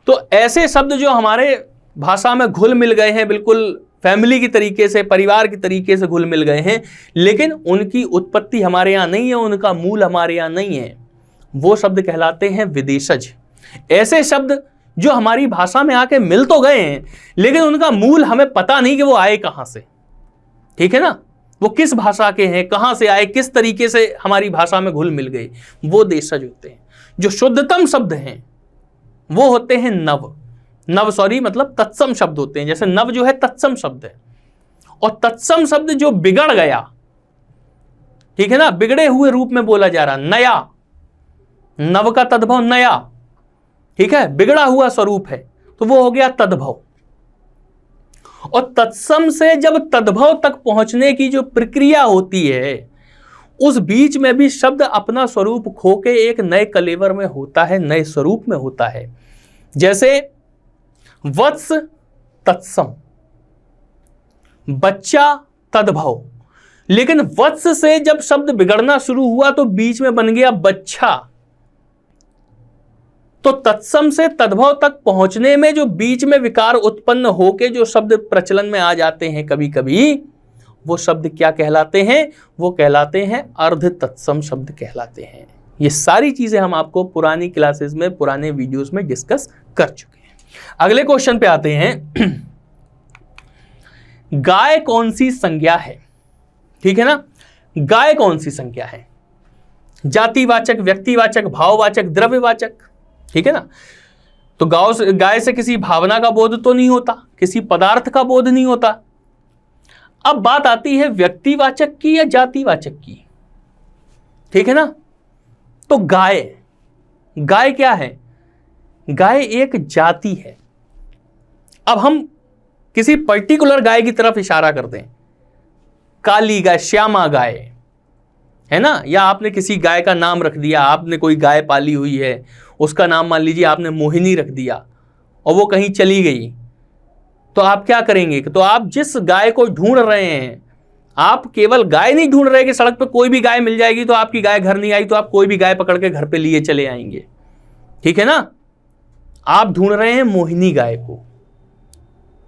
Speaker 1: तो ऐसे शब्द जो हमारे भाषा में घुल मिल गए हैं, बिल्कुल फैमिली की तरीके से, परिवार की तरीके से घुल मिल गए हैं, लेकिन उनकी उत्पत्ति हमारे यहाँ नहीं है, उनका मूल हमारे यहाँ नहीं है, वो शब्द कहलाते हैं विदेशज। ऐसे शब्द जो हमारी भाषा में आके मिल तो गए हैं, लेकिन उनका मूल हमें पता नहीं कि वो आए कहाँ से। ठीक है ना, वो किस भाषा के हैं, कहाँ से आए, किस तरीके से हमारी भाषा में घुल मिल गए, वो देशज होते हैं। जो शुद्धतम शब्द हैं वो होते हैं मतलब तत्सम शब्द होते हैं। जैसे नव जो है तत्सम शब्द है, और तत्सम शब्द जो बिगड़ गया, ठीक है ना, बिगड़े हुए रूप में बोला जा रहा, नया, नव का तद्भव नया, ठीक है, बिगड़ा हुआ स्वरूप है, तो वो हो गया तद्भव। और तत्सम से जब तद्भव तक पहुंचने की जो प्रक्रिया होती है, उस बीच में भी शब्द अपना स्वरूप खो के एक नए कलेवर में होता है, नए स्वरूप में होता है। जैसे वत्स तत्सम, बच्चा तद्भव, लेकिन वत्स से जब शब्द बिगड़ना शुरू हुआ तो बीच में बन गया बच्चा। तो तत्सम से तद्भव तक पहुंचने में जो बीच में विकार उत्पन्न होके जो शब्द प्रचलन में आ जाते हैं कभी कभी, वो शब्द क्या कहलाते हैं, वो कहलाते हैं अर्ध तत्सम शब्द कहलाते हैं। ये सारी चीजें हम आपको पुरानी क्लासेस में, पुराने वीडियोस में डिस्कस कर चुके हैं। अगले क्वेश्चन पे आते हैं। गाय कौन सी संज्ञा है। ठीक है ना, गाय कौन सी संज्ञा है, जातिवाचक, व्यक्तिवाचक, भाववाचक, द्रव्यवाचक। ठीक है ना। तो गाय से किसी भावना का बोध तो नहीं होता, किसी पदार्थ का बोध नहीं होता। अब बात आती है व्यक्तिवाचक की या जातिवाचक की। ठीक है ना। तो गाय क्या है, गाय एक जाति है। अब हम किसी पर्टिकुलर गाय की तरफ इशारा करते हैं, काली गाय, श्यामा गाय, है ना, या आपने किसी गाय का नाम रख दिया, आपने कोई गाय पाली हुई है, उसका नाम मान लीजिए आपने मोहिनी रख दिया और वो कहीं चली गई, तो आप क्या करेंगे? तो आप जिस गाय को ढूंढ रहे हैं, आप केवल गाय नहीं ढूंढ रहे कि सड़क पे कोई भी गाय मिल जाएगी तो आपकी गाय घर नहीं आई तो आप कोई भी गाय पकड़ के घर पे लिए चले आएंगे, ठीक है ना। आप ढूंढ रहे हैं मोहिनी गाय को,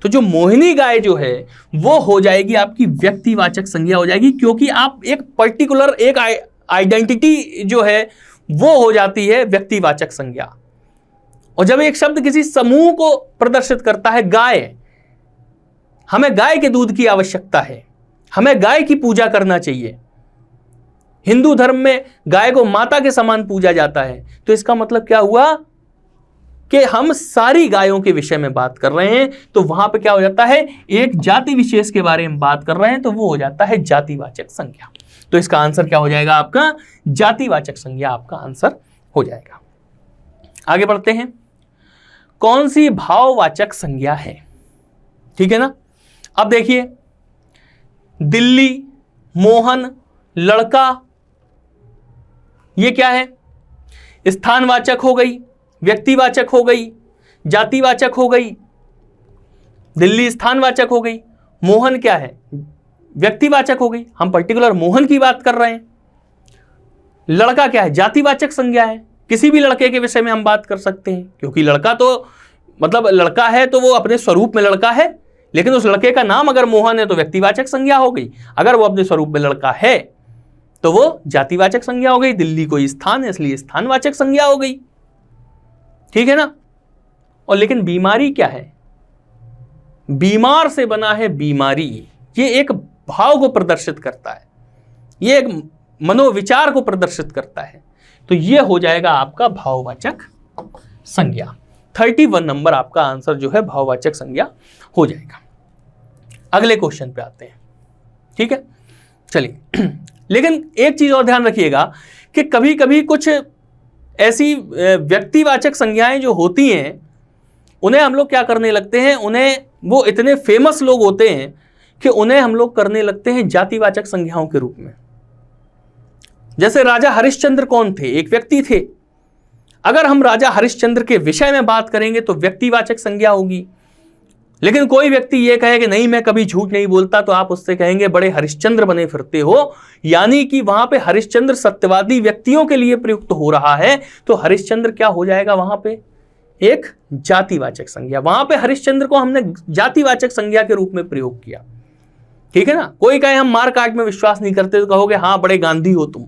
Speaker 1: तो जो मोहिनी गाय जो है वो हो जाएगी आपकी व्यक्तिवाचक संज्ञा हो जाएगी, क्योंकि आप एक पर्टिकुलर एक आइडेंटिटी जो है वो हो जाती है व्यक्तिवाचक संज्ञा। और जब एक शब्द किसी समूह को प्रदर्शित करता है, गाय, हमें गाय के दूध की आवश्यकता है, हमें गाय की पूजा करना चाहिए, हिंदू धर्म में गाय को माता के समान पूजा जाता है, तो इसका मतलब क्या हुआ कि हम सारी गायों के विषय में बात कर रहे हैं। तो वहां पे क्या हो जाता है, एक जाति विशेष के बारे में बात कर रहे हैं, तो वो हो जाता है जातिवाचक संज्ञा। तो इसका आंसर क्या हो जाएगा आपका? जातिवाचक संज्ञा आपका आंसर हो जाएगा। आगे बढ़ते हैं, कौन सी भाववाचक संज्ञा है? ठीक है ना। अब देखिए, दिल्ली, मोहन, लड़का, ये क्या है? स्थानवाचक हो गई, व्यक्तिवाचक हो गई, जातिवाचक हो गई। दिल्ली स्थानवाचक हो गई, मोहन क्या है? व्यक्तिवाचक हो गई, हम पर्टिकुलर मोहन की बात कर रहे हैं। लड़का क्या है? जातिवाचक संज्ञा है, किसी भी लड़के के विषय में हम बात कर सकते हैं, क्योंकि लड़का तो मतलब लड़का है तो वो अपने स्वरूप में लड़का है, लेकिन उस लड़के का नाम अगर मोहन है तो व्यक्तिवाचक संज्ञा हो गई, अगर वो अपने स्वरूप में लड़का है तो वो जातिवाचक संज्ञा हो गई। दिल्ली कोई स्थान है इसलिए स्थानवाचक संज्ञा हो गई, ठीक है ना। और लेकिन बीमारी क्या है? बीमार से बना है बीमारी, ये एक भाव को प्रदर्शित करता है, ये एक मनोविचार को प्रदर्शित करता है, तो ये हो जाएगा आपका भाववाचक संज्ञा। 31 नंबर आपका आंसर जो है भाववाचक संज्ञा हो जाएगा। अगले क्वेश्चन पे आते हैं, ठीक है, चलिए। लेकिन एक चीज और ध्यान रखिएगा कि कभी कभी कुछ ऐसी व्यक्तिवाचक संज्ञाएं जो होती हैं उन्हें हम लोग क्या करने लगते हैं, उन्हें वो इतने फेमस लोग होते हैं कि उन्हें हम लोग करने लगते हैं जातिवाचक संज्ञाओं के रूप में। जैसे राजा हरिश्चंद्र कौन थे? एक व्यक्ति थे। अगर हम राजा हरिश्चंद्र के विषय में बात करेंगे तो व्यक्तिवाचक संज्ञा होगी, लेकिन कोई व्यक्ति ये कहे कि नहीं मैं कभी झूठ नहीं बोलता, तो आप उससे कहेंगे बड़े हरिश्चंद्र बने फिरते हो, यानी कि वहां पे हरिश्चंद्र सत्यवादी व्यक्तियों के लिए प्रयुक्त हो रहा है, तो हरिश्चंद्र क्या हो जाएगा वहां पे? एक जातिवाचक संज्ञा। वहां पे हरिश्चंद्र को हमने जातिवाचक संज्ञा के रूप में प्रयोग किया, ठीक है ना। कोई कहे हम मार काट में विश्वास नहीं करते, तो कहोगे हाँ बड़े गांधी हो तुम,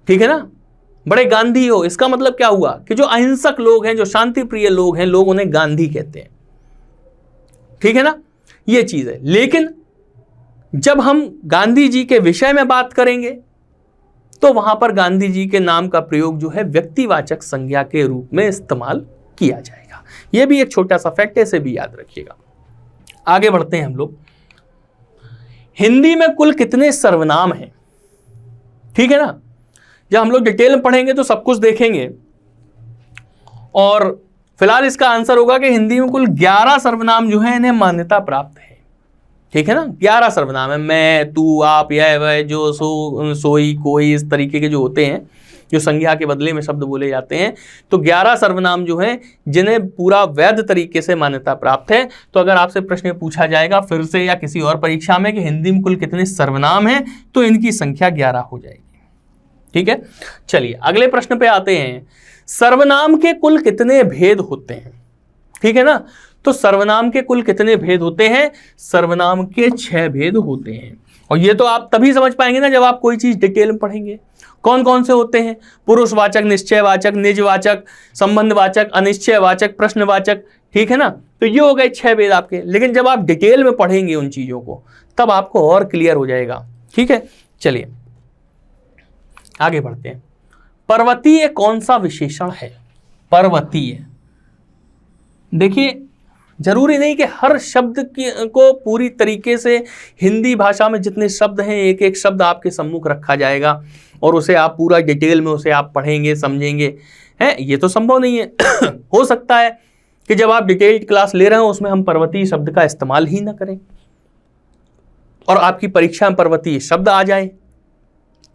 Speaker 1: ठीक है ना, बड़े गांधी हो। इसका मतलब क्या हुआ कि जो अहिंसक लोग हैं, जो शांति प्रिय लोग हैं, लोग उन्हें गांधी कहते हैं, ठीक है ना, ये चीज है। लेकिन जब हम गांधी जी के विषय में बात करेंगे तो वहां पर गांधी जी के नाम का प्रयोग जो है व्यक्तिवाचक संज्ञा के रूप में इस्तेमाल किया जाएगा। यह भी एक छोटा सा फैक्ट है, इसे भी याद रखिएगा। आगे बढ़ते हैं हम लोग। हिंदी में कुल कितने सर्वनाम हैं? ठीक है ना, जब हम लोग डिटेल में पढ़ेंगे तो सब कुछ देखेंगे, और फिलहाल इसका आंसर होगा कि हिंदी में कुल 11 सर्वनाम जो है इन्हें मान्यता प्राप्त है, ठीक है ना। 11 सर्वनाम है, मैं, तू, आप, यह, वह, जो, सो, सोई, कोई, इस तरीके के जो होते हैं, जो संज्ञा के बदले में शब्द बोले जाते हैं, तो 11 सर्वनाम जो हैं जिन्हें पूरा वैध तरीके से मान्यता प्राप्त है। तो अगर आपसे प्रश्न पूछा जाएगा फिर से या किसी और परीक्षा में कि हिंदी में कुल कितने सर्वनाम हैं, तो इनकी संख्या 11 हो जाएगी, ठीक है। चलिए अगले प्रश्न पे आते हैं। सर्वनाम के कुल कितने भेद होते हैं? ठीक है ना, तो सर्वनाम के कुल कितने भेद होते हैं? सर्वनाम के 6 भेद होते हैं, और ये तो आप तभी समझ पाएंगे ना जब आप कोई चीज डिटेल में पढ़ेंगे। कौन कौन से होते हैं? पुरुषवाचक, निश्चयवाचक, निजवाचक, संबंधवाचक, अनिश्चयवाचक, प्रश्नवाचक, ठीक है ना। तो ये हो गए 6 भेद आपके, लेकिन जब आप डिटेल में पढ़ेंगे उन चीजों को तब आपको और क्लियर हो जाएगा, ठीक है। चलिए आगे बढ़ते हैं। पर्वतीय कौन सा विशेषण है? पर्वतीय, देखिए जरूरी नहीं कि हर शब्द को पूरी तरीके से हिंदी भाषा में जितने शब्द हैं एक एक शब्द आपके सम्मुख रखा जाएगा और उसे आप पूरा डिटेल में उसे आप पढ़ेंगे समझेंगे, हैं, ये तो संभव नहीं है। हो सकता है कि जब आप डिटेल्ड क्लास ले रहे हो उसमें हम पर्वतीय शब्द का इस्तेमाल ही ना करें और आपकी परीक्षा में पर्वतीय शब्द आ जाए,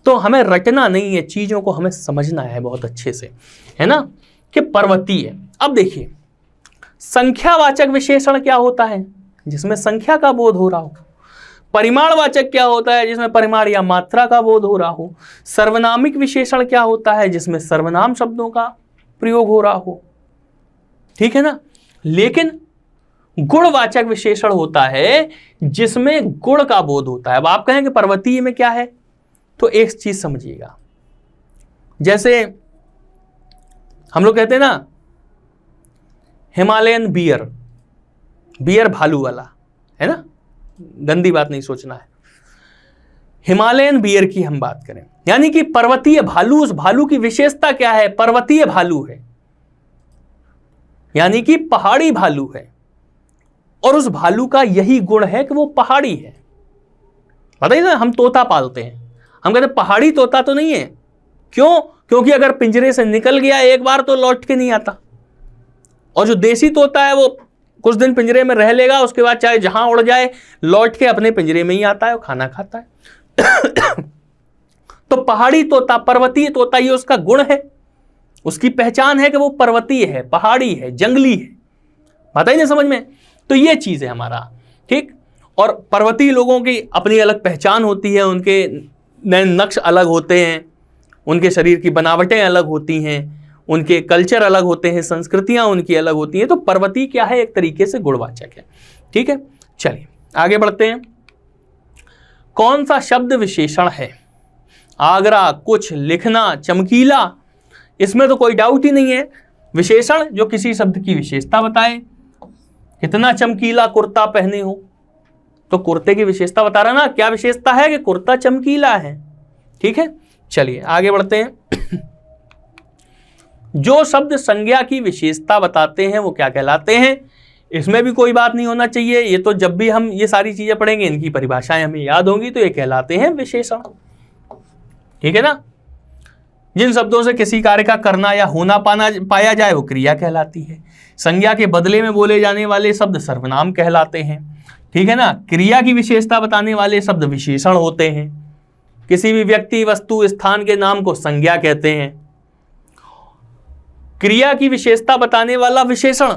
Speaker 1: तो हमें रटना नहीं है, चीजों को हमें समझना है बहुत अच्छे से, है ना, कि पर्वतीय। अब देखिए संख्यावाचक विशेषण क्या होता है, जिसमें संख्या का बोध हो रहा हो। परिमाणवाचक क्या होता है, जिसमें परिमाण या मात्रा का बोध हो रहा हो। सर्वनामिक विशेषण क्या होता है, जिसमें सर्वनाम शब्दों का प्रयोग हो रहा हो, ठीक है ना। लेकिन गुणवाचक विशेषण होता है जिसमें गुण का बोध होता है। अब आप कहेंगे पर्वतीय में क्या है, तो एक चीज समझिएगा, जैसे हम लोग कहते हैं ना हिमालयन बियर, बियर भालू वाला, है ना, गंदी बात नहीं सोचना है। हिमालयन बियर की हम बात करें, यानी कि पर्वतीय भालू, उस भालू की विशेषता क्या है, पर्वतीय भालू है, यानी कि पहाड़ी भालू है, और उस भालू का यही गुण है कि वो पहाड़ी है। बताइए ना, हम तोता पालते हैं, हम कहते हैं पहाड़ी तोता तो नहीं है, क्यों, क्योंकि अगर पिंजरे से निकल गया एक बार तो लौट के नहीं आता। और जो देसी तोता है वो कुछ दिन पिंजरे में रह लेगा, उसके बाद चाहे जहां उड़ जाए लौट के अपने पिंजरे में ही आता है और खाना खाता है। तो पहाड़ी तोता, पर्वतीय तोता, ये उसका गुण है, उसकी पहचान है कि वो पर्वतीय है, पहाड़ी है, जंगली है। बताइए ना समझ में, तो ये चीज है हमारा, ठीक। और पर्वतीय लोगों की अपनी अलग पहचान होती है, उनके नए नक्श अलग होते हैं, उनके शरीर की बनावटें अलग होती हैं, उनके कल्चर अलग होते हैं, संस्कृतियां उनकी अलग होती हैं। तो पर्वतीय क्या है, एक तरीके से गुणवाचक है, ठीक है। चलिए आगे बढ़ते हैं। कौन सा शब्द विशेषण है, आगरा, कुछ, लिखना, चमकीला, इसमें तो कोई डाउट ही नहीं है। विशेषण जो किसी शब्द की विशेषता बताए, कितना चमकीला कुर्ता पहने हो, तो कुर्ते की विशेषता बता रहा ना, क्या विशेषता है कि कुर्ता चमकीला है, ठीक है। चलिए आगे बढ़ते हैं। जो शब्द संज्ञा की विशेषता बताते हैं वो क्या कहलाते हैं, इसमें भी कोई बात नहीं होना चाहिए, ये तो जब भी हम ये सारी चीजें पढ़ेंगे इनकी परिभाषाएं हमें याद होंगी, तो ये कहलाते हैं विशेषण, ठीक है ना। जिन शब्दों से किसी कार्य का करना या होना पाया जाए वो क्रिया कहलाती है। संज्ञा के बदले में बोले जाने वाले शब्द सर्वनाम कहलाते हैं, ठीक है ना। क्रिया की विशेषता बताने वाले शब्द विशेषण होते हैं। किसी भी व्यक्ति, वस्तु, स्थान के नाम को संज्ञा कहते हैं। क्रिया की विशेषता बताने वाला विशेषण,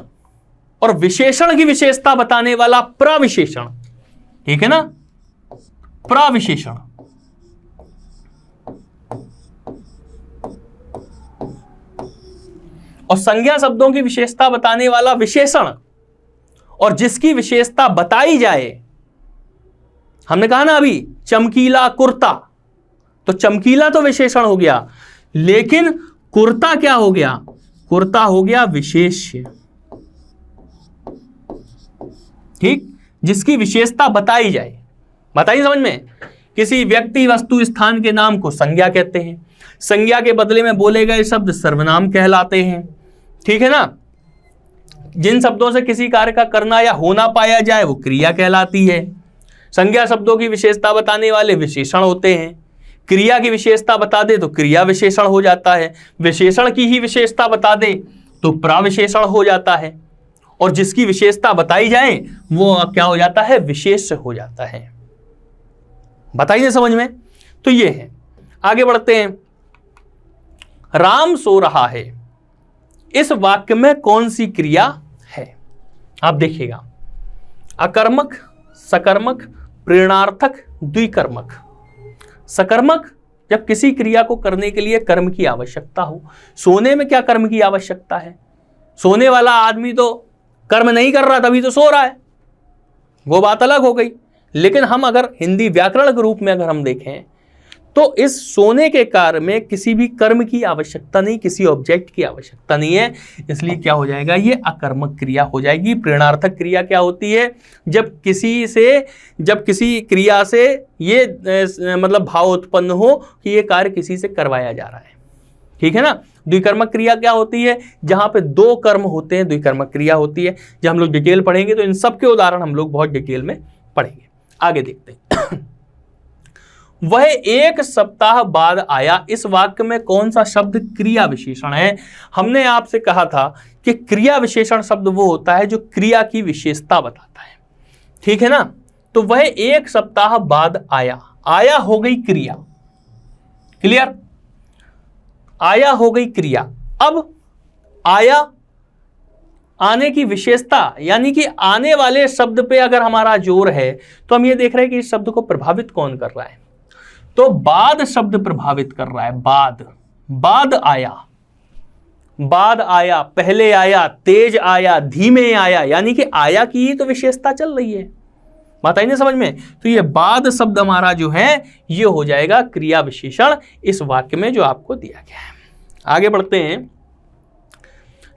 Speaker 1: और विशेषण की विशेषता बताने वाला प्रविशेषण, ठीक है ना, प्रविशेषण। और संज्ञा शब्दों की विशेषता बताने वाला विशेषण, और जिसकी विशेषता बताई जाए, हमने कहा ना अभी चमकीला कुर्ता, तो चमकीला तो विशेषण हो गया, लेकिन कुर्ता क्या हो गया, कुर्ता हो गया विशेष्य, ठीक, जिसकी विशेषता बताई जाए। बताइए समझ में, किसी व्यक्ति, वस्तु, स्थान के नाम को संज्ञा कहते हैं। संज्ञा के बदले में बोले गए शब्द सर्वनाम कहलाते हैं, ठीक है ना। जिन शब्दों से किसी कार्य का करना या होना पाया जाए वो क्रिया कहलाती है। संज्ञा शब्दों की विशेषता बताने वाले विशेषण होते हैं। क्रिया की विशेषता बता दे तो क्रिया विशेषण हो जाता है, विशेषण की ही विशेषता बता दे तो प्रविशेषण हो जाता है, और जिसकी विशेषता बताई जाए वो क्या हो जाता है, विशेष हो जाता है। बताइए समझ में, तो ये है। आगे बढ़ते हैं। राम सो रहा है, इस वाक्य में कौन सी क्रिया है, आप देखिएगा, अकर्मक, सकर्मक, प्रेरणार्थक, द्विकर्मक। सकर्मक जब किसी क्रिया को करने के लिए कर्म की आवश्यकता हो। सोने में क्या कर्म की आवश्यकता है, सोने वाला आदमी तो कर्म नहीं कर रहा तभी तो सो रहा है, वो बात अलग हो गई। लेकिन हम अगर हिंदी व्याकरण के रूप में अगर हम देखें तो इस सोने के कार्य में किसी भी कर्म की आवश्यकता नहीं, किसी ऑब्जेक्ट की आवश्यकता नहीं है, इसलिए क्या हो जाएगा, ये अकर्मक क्रिया हो जाएगी। प्रेरणार्थक क्रिया क्या होती है, जब किसी क्रिया से ये मतलब भाव उत्पन्न हो कि ये कार्य किसी से करवाया जा रहा है, ठीक है ना। द्विकर्मक क्रिया क्या होती है, जहां पे दो कर्म होते हैं, द्विकर्मक क्रिया होती है। जब हम लोग डिटेल पढ़ेंगे तो इन सब के उदाहरण हम लोग बहुत डिटेल में पढ़ेंगे। आगे देखते हैं। वह एक सप्ताह बाद आया, इस वाक्य में कौन सा शब्द क्रिया विशेषण है। हमने आपसे कहा था कि क्रिया विशेषण शब्द वो होता है जो क्रिया की विशेषता बताता है, ठीक है ना। तो वह एक सप्ताह बाद आया, आया हो गई क्रिया, क्लियर? आया हो गई क्रिया। अब आया, आने की विशेषता, यानी कि आने वाले शब्द पे अगर हमारा जोर है तो हम ये देख रहे हैं कि इस शब्द को प्रभावित कौन कर रहा है, तो बाद शब्द प्रभावित कर रहा है। बाद, बाद आया, बाद आया, पहले आया, तेज आया, धीमे आया, यानी कि आया की ही तो विशेषता चल रही है। बात आई ना समझ में? तो ये बाद शब्द हमारा जो है ये हो जाएगा क्रिया विशेषण इस वाक्य में जो आपको दिया गया है। आगे बढ़ते हैं।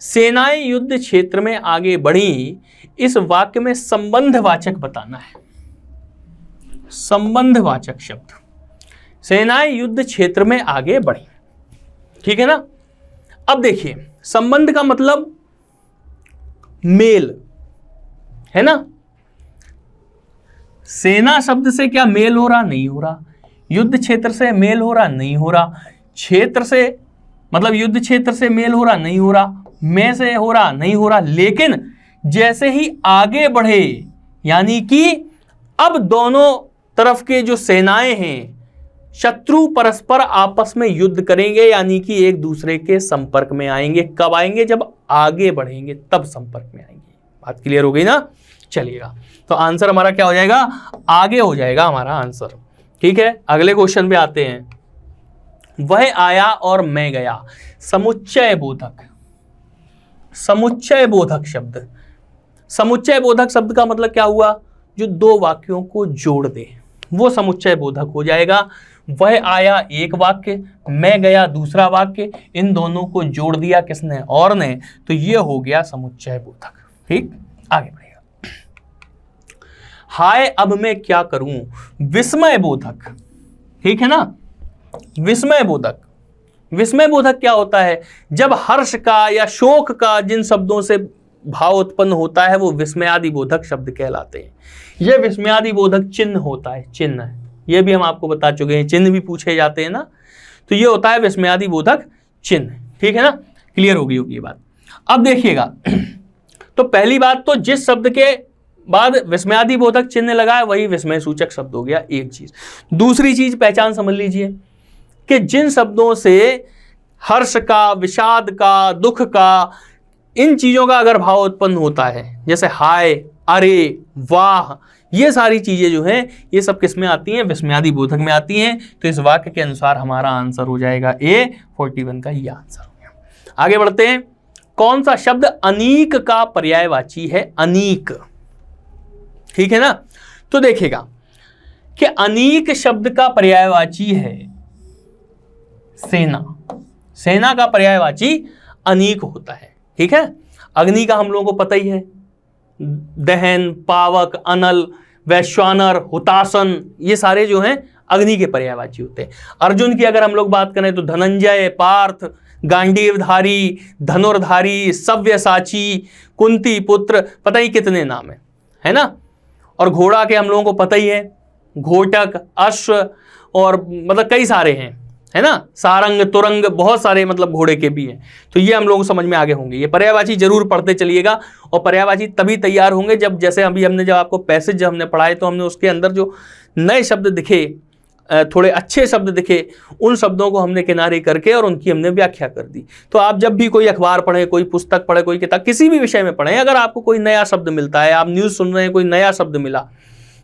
Speaker 1: सेनाएं युद्ध क्षेत्र में आगे बढ़ी, इस वाक्य में संबंधवाचक बताना है। संबंधवाचक शब्द, सेनाएं युद्ध क्षेत्र में आगे बढ़ी, ठीक है ना? अब देखिए, संबंध का मतलब मेल है ना? सेना शब्द से क्या मेल हो रहा? नहीं हो रहा। युद्ध क्षेत्र से मेल हो रहा? नहीं हो रहा। क्षेत्र से मतलब युद्ध क्षेत्र से मेल हो रहा? नहीं हो रहा। में से हो रहा? नहीं हो रहा। लेकिन जैसे ही आगे बढ़े, यानी कि अब दोनों तरफ के जो सेनाएं हैं, शत्रु परस्पर आपस में युद्ध करेंगे, यानी कि एक दूसरे के संपर्क में आएंगे। कब आएंगे? जब आगे बढ़ेंगे तब संपर्क में आएंगे। बात क्लियर हो गई ना? चलिएगा, तो आंसर हमारा क्या हो जाएगा? आगे हो जाएगा हमारा आंसर। ठीक है, अगले क्वेश्चन पे आते हैं। वह आया और मैं गया, समुच्चय बोधक। समुच्चय बोधक शब्द, समुच्चय बोधक शब्द का मतलब क्या हुआ? जो दो वाक्यों को जोड़ दे वो समुच्चय बोधक हो जाएगा। वह आया एक वाक्य, मैं गया दूसरा वाक्य, इन दोनों को जोड़ दिया किसने? और ने, तो ये हो गया समुच्चय बोधक। ठीक, आगे बढ़ेगा। हाय अब मैं क्या करूं, विस्मय बोधक। ठीक है ना? विस्मय बोधक, विस्मय बोधक क्या होता है? जब हर्ष का या शोक का जिन शब्दों से भाव उत्पन्न होता है वो विस्मयादि बोधक शब्द कहलाते हैं। यह विस्मयादि बोधक चिन्ह होता है। चिन्ह, ये भी हम आपको बता चुके हैं, चिन्ह भी पूछे जाते हैं ना, तो ये होता है विस्मयादि बोधक चिन्ह। ठीक है ना? क्लियर होगी ये बात। अब देखिएगा, तो पहली बात तो जिस शब्द के बाद विस्मयादि बोधक चिन्ह लगा है वही विस्मय सूचक शब्द हो गया, एक चीज। दूसरी चीज पहचान समझ लीजिए कि जिन शब्दों से हर्ष का, विषाद का, दुख का, इन चीजों का अगर भाव उत्पन्न होता है, जैसे हाय, अरे, वाह, ये सारी चीजें जो हैं ये सब किस में आती हैं? विस्मयादि बोधक में आती हैं। तो इस वाक्य के अनुसार हमारा आंसर हो जाएगा ए, 41 का ये आंसर हो गया। आगे बढ़ते हैं। कौन सा शब्द अनीक का पर्यायवाची है? अनीक, ठीक है ना? तो देखिएगा कि अनीक शब्द का पर्यायवाची है सेना। सेना का पर्यायवाची अनीक होता है। ठीक है? अग्नि का हम लोगों को पता ही है, दहन, पावक, अनल, वैश्वानर, हुतासन, ये सारे जो हैं अग्नि के पर्यायवाची होते हैं। अर्जुन की अगर हम लोग बात करें तो धनंजय, पार्थ, गांडीवधारी, धनुर्धारी, सव्यसाची, कुंती पुत्र, पता ही कितने नाम है ना? और घोड़ा के हम लोगों को पता ही है, घोटक, अश्व, और मतलब कई सारे हैं, है ना? सारंग, तुरंग, बहुत सारे मतलब घोड़े के भी हैं। तो ये हम लोग समझ में आगे होंगे। ये पर्यायवाची जरूर पढ़ते चलिएगा, और पर्यायवाची तभी तैयार होंगे जब, जैसे अभी हमने जब आपको पैसेज जब हमने पढ़ाए तो हमने उसके अंदर जो नए शब्द दिखे, थोड़े अच्छे शब्द दिखे, उन शब्दों को हमने किनारे करके और उनकी हमने व्याख्या कर दी। तो आप जब भी कोई अखबार पढ़े, कोई पुस्तक पढ़े, कोई किताब, किसी भी विषय में पढ़ें, अगर आपको कोई नया शब्द मिलता है, आप न्यूज़ सुन रहे हैं, कोई नया शब्द मिला,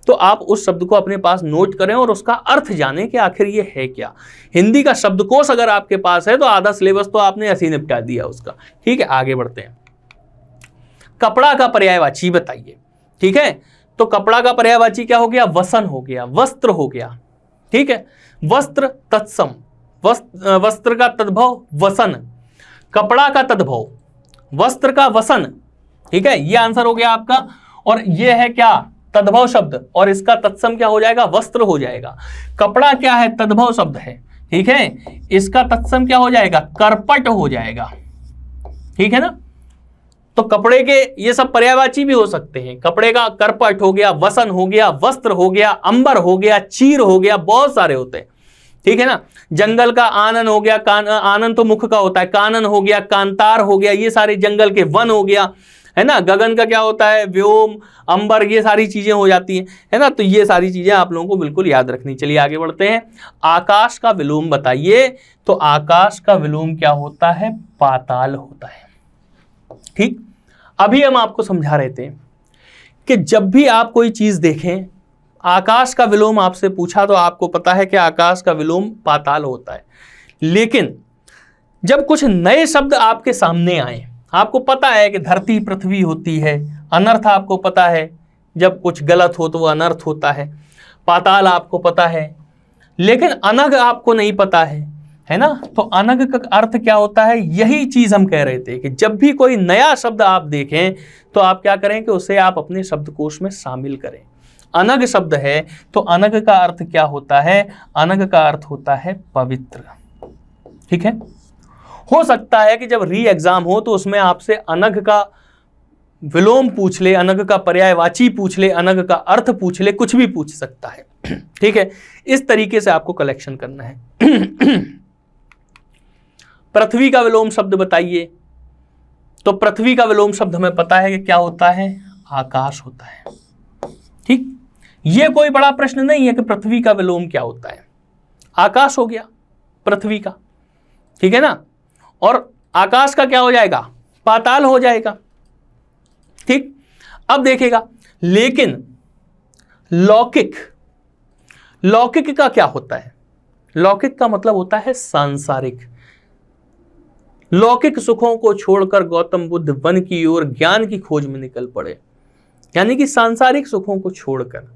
Speaker 1: तो आप उस शब्द को अपने पास नोट करें और उसका अर्थ जानें कि आखिर ये है क्या। हिंदी का शब्दकोश अगर आपके पास है तो आधा सिलेबस तो आपने ऐसे ही निपटा दिया उसका। ठीक है, आगे बढ़ते हैं। कपड़ा का पर्यायवाची बताइए। ठीक है, तो कपड़ा का पर्यायवाची क्या हो गया? वसन हो गया, वस्त्र हो गया। ठीक है, वस्त्र तत्सम, वस्त्र का तद्भव वसन, कपड़ा का तद्भव वस्त्र का वसन। ठीक है, ये आंसर हो गया आपका। और ये है क्या? तद्भव शब्द, और इसका तत्सम क्या हो जाएगा? वस्त्र हो जाएगा। कपड़ा क्या है? तद्भव शब्द है। ठीक है, इसका तत्सम क्या हो जाएगा? करपट हो जाएगा। ठीक है ना? तो कपड़े के ये सब पर्यायवाची भी हो सकते हैं। कपड़े का करपट हो गया, वसन हो गया, वस्त्र हो गया, अंबर हो गया, चीर हो गया, बहुत सारे होते हैं। ठीक है ना? जंगल का आनन हो गया, आनन तो मुख का होता है, कानन हो गया, कांतार हो गया, ये सारे जंगल के, वन हो गया, है ना। गगन का क्या होता है, व्योम, अंबर, ये सारी चीजें हो जाती हैं, है ना। तो ये सारी चीजें आप लोगों को बिल्कुल याद रखनी। चलिए आगे बढ़ते हैं। आकाश का विलोम बताइए। तो आकाश का विलोम क्या होता है, पाताल होता है। ठीक, अभी हम आपको समझा रहे थे कि जब भी आप कोई चीज देखें, आकाश का विलोम आपसे पूछा तो आपको पता है कि आकाश का विलोम पाताल होता है। लेकिन जब कुछ नए शब्द आपके सामने आए, आपको पता है कि धरती पृथ्वी होती है, अनर्थ आपको पता है, जब कुछ गलत हो तो वो अनर्थ होता है, पाताल आपको पता है, लेकिन अनग आपको नहीं पता है ना। तो अनग का अर्थ क्या होता है, यही चीज हम कह रहे थे कि जब भी कोई नया शब्द आप देखें तो आप क्या करें कि उसे आप अपने शब्दकोश में शामिल करें। अनग शब्द है तो अनग का अर्थ क्या होता है, अनग का अर्थ होता है पवित्र। ठीक है, हो सकता है कि जब री एग्जाम हो तो उसमें आपसे अनग का विलोम पूछ ले, अनग का पर्यायवाची पूछ ले, अनग का अर्थ पूछ ले, कुछ भी पूछ सकता है। ठीक है, इस तरीके से आपको कलेक्शन करना है। पृथ्वी का विलोम शब्द बताइए। तो पृथ्वी का विलोम शब्द हमें पता है कि क्या होता है, आकाश होता है। ठीक, यह कोई बड़ा प्रश्न नहीं है कि पृथ्वी का विलोम क्या होता है, आकाश हो गया पृथ्वी का। ठीक है ना, और आकाश का क्या हो जाएगा, पाताल हो जाएगा। ठीक, अब देखिएगा, लेकिन लौकिक, लौकिक का क्या होता है, लौकिक का मतलब होता है सांसारिक। लौकिक सुखों को छोड़कर गौतम बुद्ध वन की ओर ज्ञान की खोज में निकल पड़े, यानी कि सांसारिक सुखों को छोड़कर।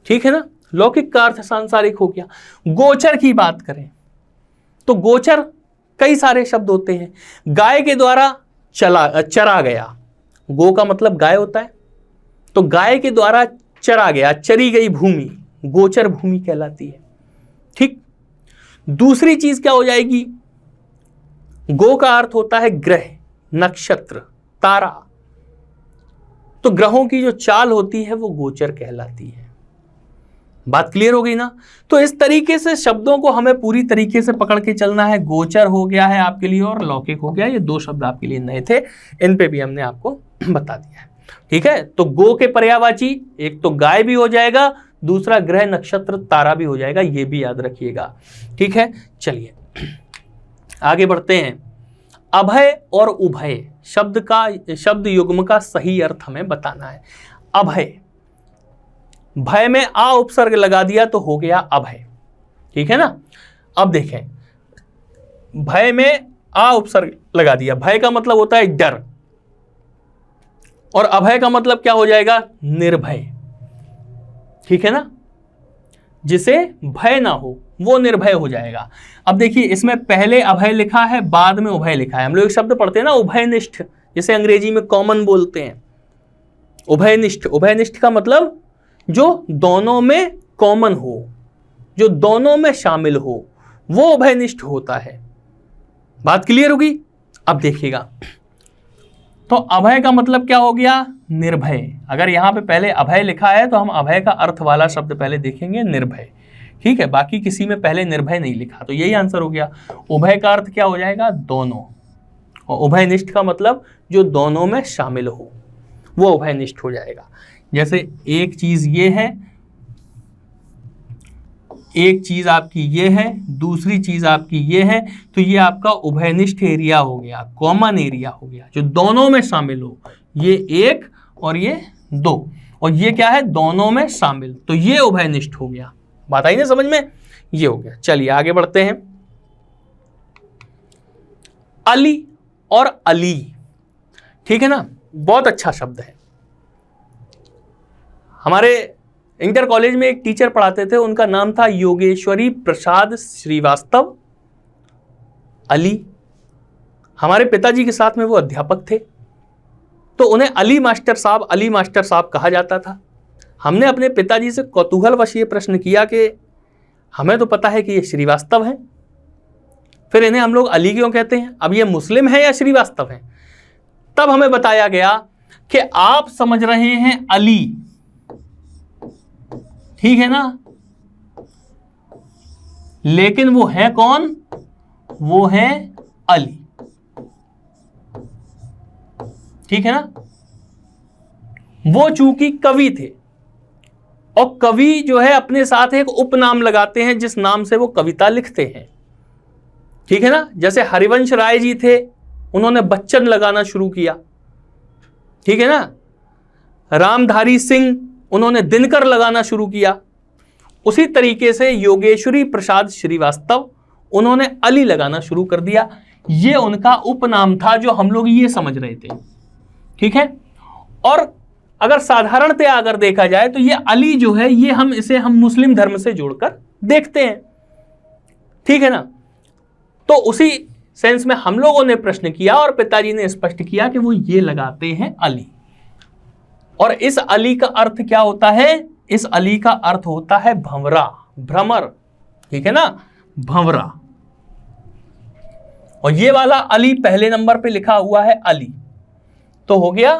Speaker 1: ठीक है ना, लौकिक का अर्थ सांसारिक हो गया। गोचर की बात करें तो गोचर कई सारे शब्द होते हैं। गाय के द्वारा चरा गया, गो का मतलब गाय होता है, तो गाय के द्वारा चरा गया, चरी गई भूमि गोचर भूमि कहलाती है। ठीक, दूसरी चीज क्या हो जाएगी, गो का अर्थ होता है ग्रह, नक्षत्र, तारा, तो ग्रहों की जो चाल होती है वो गोचर कहलाती है। बात क्लियर हो गई ना। तो इस तरीके से शब्दों को हमें पूरी तरीके से पकड़ के चलना है। गोचर हो गया है आपके लिए और लौकिक हो गया, ये दो शब्द आपके लिए नए थे, इन पे भी हमने आपको बता दिया है। ठीक है, तो गो के पर्यायवाची एक तो गाय भी हो जाएगा, दूसरा ग्रह, नक्षत्र, तारा भी हो जाएगा, ये भी याद रखिएगा। ठीक है, चलिए आगे बढ़ते हैं। अभय और उभय शब्द युग्म का सही अर्थ हमें बताना है। अभय, भय में आ उपसर्ग लगा दिया तो हो गया अभय। ठीक है ना, अब देखें, भय में आ उपसर्ग लगा दिया, भय का मतलब होता है डर, और अभय का मतलब क्या हो जाएगा, निर्भय। ठीक है ना, जिसे भय ना हो वो निर्भय हो जाएगा। अब देखिए, इसमें पहले अभय लिखा है, बाद में उभय लिखा है। हम लोग एक शब्द पढ़ते हैं ना, उभयनिष्ठ, जिसे अंग्रेजी में कॉमन बोलते हैं, उभयनिष्ठ। उभयनिष्ठ का मतलब जो दोनों में कॉमन हो, जो दोनों में शामिल हो, वो उभयनिष्ठ होता है। बात क्लियर होगी। अब देखिएगा, तो अभय का मतलब क्या हो गया, निर्भय। अगर यहां पे पहले अभय लिखा है तो हम अभय का अर्थ वाला शब्द पहले देखेंगे, निर्भय। ठीक है, बाकी किसी में पहले निर्भय नहीं लिखा, तो यही आंसर हो गया। उभय का अर्थ क्या हो जाएगा, दोनों, और उभयनिष्ठ का मतलब जो दोनों में शामिल हो, वो उभयनिष्ठ हो जाएगा। जैसे एक चीज ये है, एक चीज आपकी ये है, दूसरी चीज आपकी ये है, तो ये आपका उभयनिष्ठ एरिया हो गया, कॉमन एरिया हो गया, जो दोनों में शामिल हो। ये एक और ये दो, और ये क्या है, दोनों में शामिल, तो ये उभयनिष्ठ हो गया। बात आई ना समझ में, ये हो गया। चलिए आगे बढ़ते हैं। अली और अली, ठीक है ना, बहुत अच्छा शब्द है। हमारे इंटर कॉलेज में एक टीचर पढ़ाते थे, उनका नाम था योगेश्वरी प्रसाद श्रीवास्तव अली। हमारे पिताजी के साथ में वो अध्यापक थे, तो उन्हें अली मास्टर साहब कहा जाता था। हमने अपने पिताजी से कौतूहलवश ये प्रश्न किया कि हमें तो पता है कि ये श्रीवास्तव हैं, फिर इन्हें हम लोग अली क्यों कहते हैं, अब ये मुस्लिम है या श्रीवास्तव हैं। तब हमें बताया गया कि आप समझ रहे हैं अली, ठीक है ना, लेकिन वो है कौन, वो है अली। ठीक है ना। वो चूंकि कवि थे, और कवि जो है अपने साथ एक उपनाम लगाते हैं जिस नाम से वो कविता लिखते हैं, ठीक है ना। जैसे हरिवंश राय जी थे, उन्होंने बच्चन लगाना शुरू किया, ठीक है ना। रामधारी सिंह, उन्होंने दिनकर लगाना शुरू किया। उसी तरीके से योगेश्वरी प्रसाद श्रीवास्तव, उन्होंने अली लगाना शुरू कर दिया। ये उनका उपनाम था जो हम लोग ये समझ रहे थे, ठीक है। और अगर साधारणतया अगर देखा जाए तो ये अली जो है ये हम मुस्लिम धर्म से जोड़कर देखते हैं, ठीक है ना। तो उसी सेंस में हम लोगों ने प्रश्न किया और पिताजी ने स्पष्ट किया कि वो ये लगाते हैं अली। और इस अली का अर्थ क्या होता है? इस अली का अर्थ होता है भंवरा, भ्रमर, ठीक है ना, भंवरा। और ये वाला अली पहले नंबर पे लिखा हुआ है अली, तो हो गया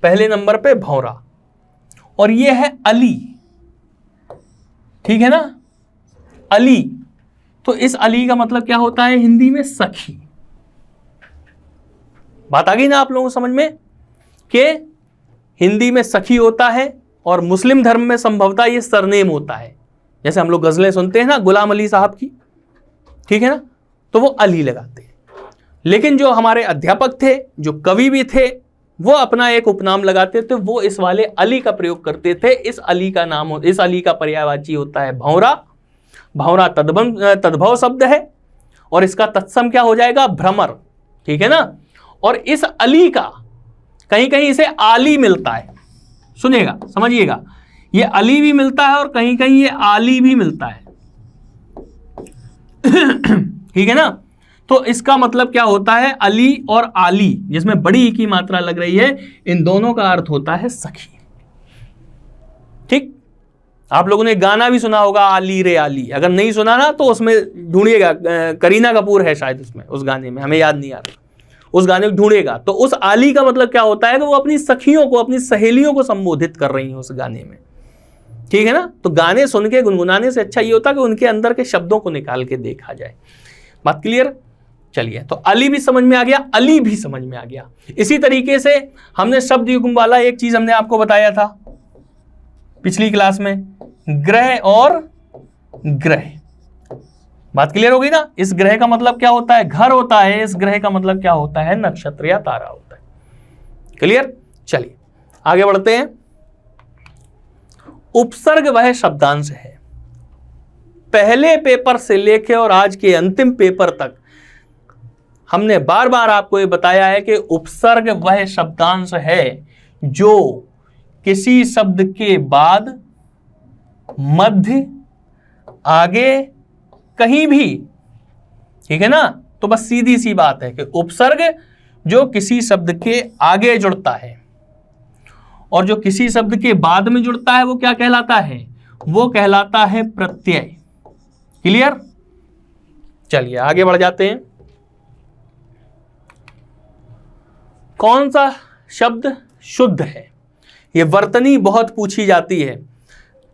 Speaker 1: पहले नंबर पे भंवरा। और ये है अली, ठीक है ना, अली। तो इस अली का मतलब क्या होता है हिंदी में? सखी। बात आ गई ना आप लोगों को समझ में कि हिंदी में सखी होता है और मुस्लिम धर्म में संभवतः ये सरनेम होता है। जैसे हम लोग गजलें सुनते हैं ना गुलाम अली साहब की, ठीक है ना, तो वो अली लगाते हैं। लेकिन जो हमारे अध्यापक थे, जो कवि भी थे, वो अपना एक उपनाम लगाते थे, वो इस वाले अली का प्रयोग करते थे। इस अली का नाम, इस अली का पर्यायवाची होता है भंवरा। भंवरा तद्भव शब्द है और इसका तत्सम क्या हो जाएगा? भ्रमर, ठीक है ना। और इस अली का कहीं कहीं इसे आली मिलता है, सुनिएगा, समझिएगा, ये अली भी मिलता है और कहीं कहीं ये आली भी मिलता है, ठीक है ना। तो इसका मतलब क्या होता है? अली और आली, जिसमें बड़ी ई की मात्रा लग रही है, इन दोनों का अर्थ होता है सखी, ठीक। आप लोगों ने गाना भी सुना होगा, आली रे आली। अगर नहीं सुना ना तो उसमें ढूंढिएगा, करीना कपूर है शायद उसमें, उस गाने में, हमें याद नहीं आ रहा, उस गाने को ढूंढेगा। तो उस आली का मतलब क्या होता है कि वो अपनी सखियों को, अपनी सहेलियों को संबोधित कर रही हैं उस गाने में, ठीक है ना। तो गाने सुन के गुनगुनाने से अच्छा ये होता है कि उनके अंदर के शब्दों को निकाल के देखा जाए। बात क्लियर? चलिए, तो अली भी समझ में आ गया, अली भी समझ में आ गया। इसी तरीके से हमने शब्द युग्म वाला एक चीज हमने आपको बताया था पिछली क्लास में, ग्रह और ग्रह। बात क्लियर हो गई ना? इस ग्रह का मतलब क्या होता है? घर होता है। इस ग्रह का मतलब क्या होता है? नक्षत्र या तारा होता है। क्लियर? चलिए आगे बढ़ते हैं। उपसर्ग वह शब्दांश है, पहले पेपर से लेके और आज के अंतिम पेपर तक हमने बार बार आपको ये बताया है कि उपसर्ग वह शब्दांश है जो किसी शब्द के बाद, मध्य, आगे, कहीं भी, ठीक है ना। तो बस सीधी सी बात है कि उपसर्ग जो किसी शब्द के आगे जुड़ता है और जो किसी शब्द के बाद में जुड़ता है वो क्या कहलाता है? वो कहलाता है प्रत्यय। क्लियर? चलिए आगे बढ़ जाते हैं। कौन सा शब्द शुद्ध है? ये वर्तनी बहुत पूछी जाती है।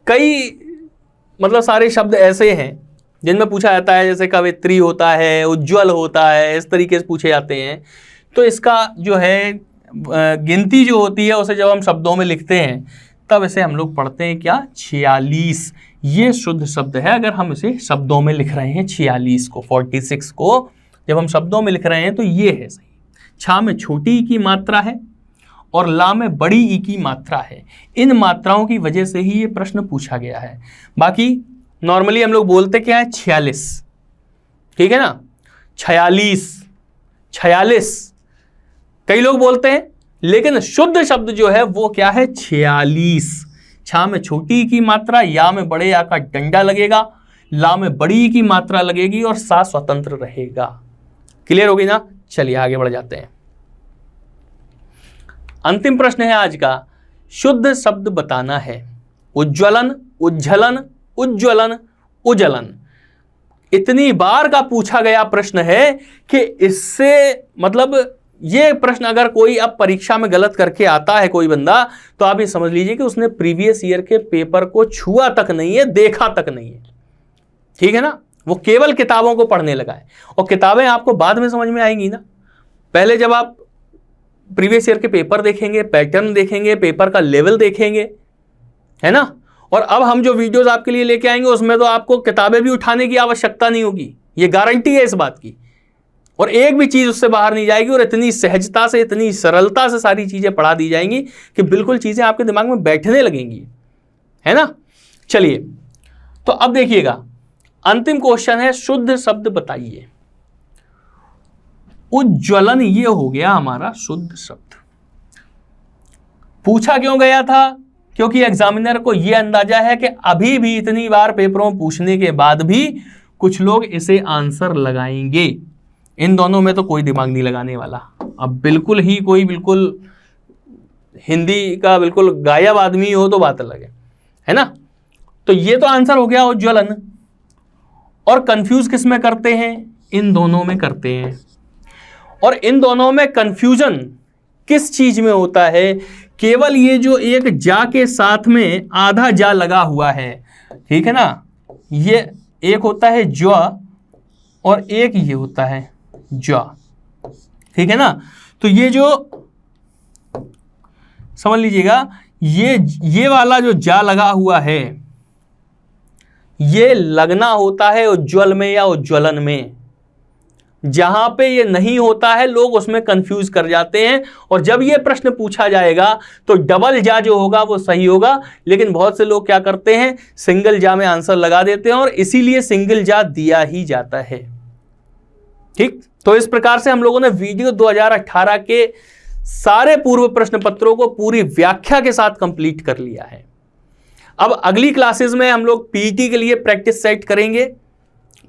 Speaker 1: कई मतलब सारे शब्द ऐसे हैं जिनमें पूछा जाता है, जैसे कवित्री होता है, उज्ज्वल होता है, इस तरीके से पूछे जाते हैं। तो इसका जो है गिनती जो होती है उसे जब हम शब्दों में लिखते हैं तब इसे हम लोग पढ़ते हैं क्या? 46। ये शुद्ध शब्द है अगर हम इसे शब्दों में लिख रहे हैं। 46 को, 46 को जब हम शब्दों में लिख रहे हैं तो ये है सही। छा में छोटी ई की मात्रा है और ला में बड़ी ई की मात्रा है। इन मात्राओं की वजह से ही ये प्रश्न पूछा गया है। बाकी नॉर्मली हम लोग बोलते क्या है? 46, ठीक है ना, 46, 46 कई लोग बोलते हैं, लेकिन शुद्ध शब्द जो है वो क्या है? 46। छा में छोटी ई की मात्रा, या में बड़े या का डंडा लगेगा, ला में बड़ी ई की मात्रा लगेगी और सा स्वतंत्र रहेगा। क्लियर होगी ना? चलिए आगे बढ़ जाते हैं। अंतिम प्रश्न है आज का, शुद्ध शब्द बताना है। उज्ज्वलन, उज्जलन, उज्ज्वलन, उज्जलन। इतनी बार का पूछा गया प्रश्न है कि इससे मतलब ये प्रश्न अगर कोई अब परीक्षा में गलत करके आता है कोई बंदा, तो आप ये समझ लीजिए कि उसने प्रीवियस ईयर के पेपर को छुआ तक नहीं है, देखा तक नहीं है, ठीक है ना। वो केवल किताबों को पढ़ने लगा है और किताबें आपको बाद में समझ में आएंगी ना। पहले जब आप प्रीवियस ईयर के पेपर देखेंगे, पैटर्न देखेंगे, पेपर का लेवल देखेंगे, है ना। और अब हम जो वीडियोस आपके लिए लेके आएंगे उसमें तो आपको किताबें भी उठाने की आवश्यकता नहीं होगी, ये गारंटी है इस बात की। और एक भी चीज उससे बाहर नहीं जाएगी और इतनी सहजता से, इतनी सरलता से सारी चीजें पढ़ा दी जाएंगी कि बिल्कुल चीजें आपके दिमाग में बैठने लगेंगी, है ना। चलिए, तो अब देखिएगा, अंतिम क्वेश्चन है शुद्ध शब्द बताइए। उज्ज्वलन ये हो गया हमारा शुद्ध शब्द। पूछा क्यों गया था? क्योंकि एग्जामिनर को यह अंदाजा है कि अभी भी इतनी बार पेपरों पूछने के बाद भी कुछ लोग इसे आंसर लगाएंगे। इन दोनों में तो कोई दिमाग नहीं लगाने वाला। अब बिल्कुल ही कोई बिल्कुल हिंदी का बिल्कुल गायब आदमी हो तो बात अलग है ना। तो ये तो आंसर हो गया उज्ज्वलन। और कंफ्यूज किस में करते हैं? इन दोनों में करते हैं। और इन दोनों में कंफ्यूजन किस चीज में होता है? केवल ये जो एक जा के साथ में आधा जा लगा हुआ है, ठीक है ना, ये एक होता है ज्व और एक ये होता है ज्वा, ठीक है ना। तो ये जो समझ लीजिएगा, ये वाला जो जा लगा हुआ है ये लगना होता है उज्ज्वल में या उज्ज्वलन में। जहां पे ये नहीं होता है लोग उसमें कंफ्यूज कर जाते हैं। और जब ये प्रश्न पूछा जाएगा तो डबल जा जो होगा वो सही होगा, लेकिन बहुत से लोग क्या करते हैं, सिंगल जा में आंसर लगा देते हैं और इसीलिए सिंगल जा दिया ही जाता है। ठीक, तो इस प्रकार से हम लोगों ने वीडियो 2018 के सारे पूर्व प्रश्न पत्रों को पूरी व्याख्या के साथ कंप्लीट कर लिया है। अब अगली क्लासेस में हम लोग पीईटी के लिए प्रैक्टिस सेट करेंगे।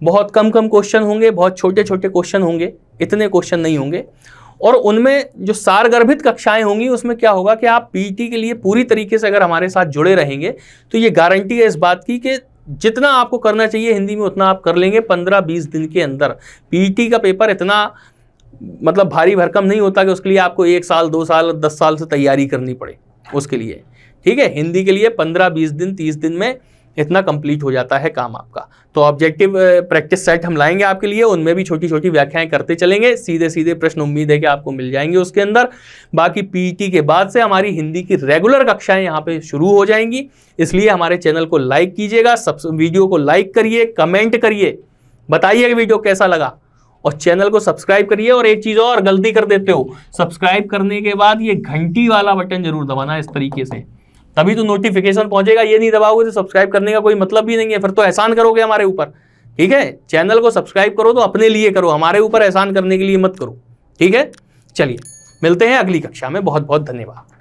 Speaker 1: बहुत कम क्वेश्चन होंगे, बहुत छोटे छोटे क्वेश्चन होंगे, इतने क्वेश्चन नहीं होंगे। और उनमें जो सारगर्भित कक्षाएं होंगी उसमें क्या होगा कि आप पीईटी के लिए पूरी तरीके से अगर हमारे साथ जुड़े रहेंगे तो ये गारंटी है इस बात की कि जितना आपको करना चाहिए हिंदी में उतना आप कर लेंगे 15-20 दिन के अंदर। पीईटी का पेपर इतना मतलब भारी भरकम नहीं होता कि उसके लिए आपको 1 साल 2 साल 10 साल से तैयारी करनी पड़े उसके लिए। ठीक है, हिंदी के लिए 15-20 दिन 30 दिन में इतना कंप्लीट हो जाता है काम आपका। तो ऑब्जेक्टिव प्रैक्टिस सेट हम लाएंगे आपके लिए, उनमें भी छोटी छोटी व्याख्याएं करते चलेंगे। सीधे सीधे प्रश्न उम्मीद है कि आपको मिल जाएंगे उसके अंदर। बाकी पीईटी के बाद से हमारी हिंदी की रेगुलर कक्षाएं यहाँ पे शुरू हो जाएंगी, इसलिए हमारे चैनल को लाइक कीजिएगा, सब वीडियो को लाइक करिए, कमेंट करिए, बताइए कि वीडियो कैसा लगा और चैनल को सब्सक्राइब करिए। और एक चीज़ और गलती कर देते हो, सब्सक्राइब करने के बाद ये घंटी वाला बटन जरूर दबाना इस तरीके से, तभी तो नोटिफिकेशन पहुंचेगा। ये नहीं दबाओगे तो सब्सक्राइब करने का कोई मतलब भी नहीं है, फिर तो एहसान करोगे हमारे ऊपर। ठीक है, चैनल को सब्सक्राइब करो तो अपने लिए करो, हमारे ऊपर एहसान करने के लिए मत करो। ठीक है, चलिए मिलते हैं अगली कक्षा में। बहुत बहुत धन्यवाद।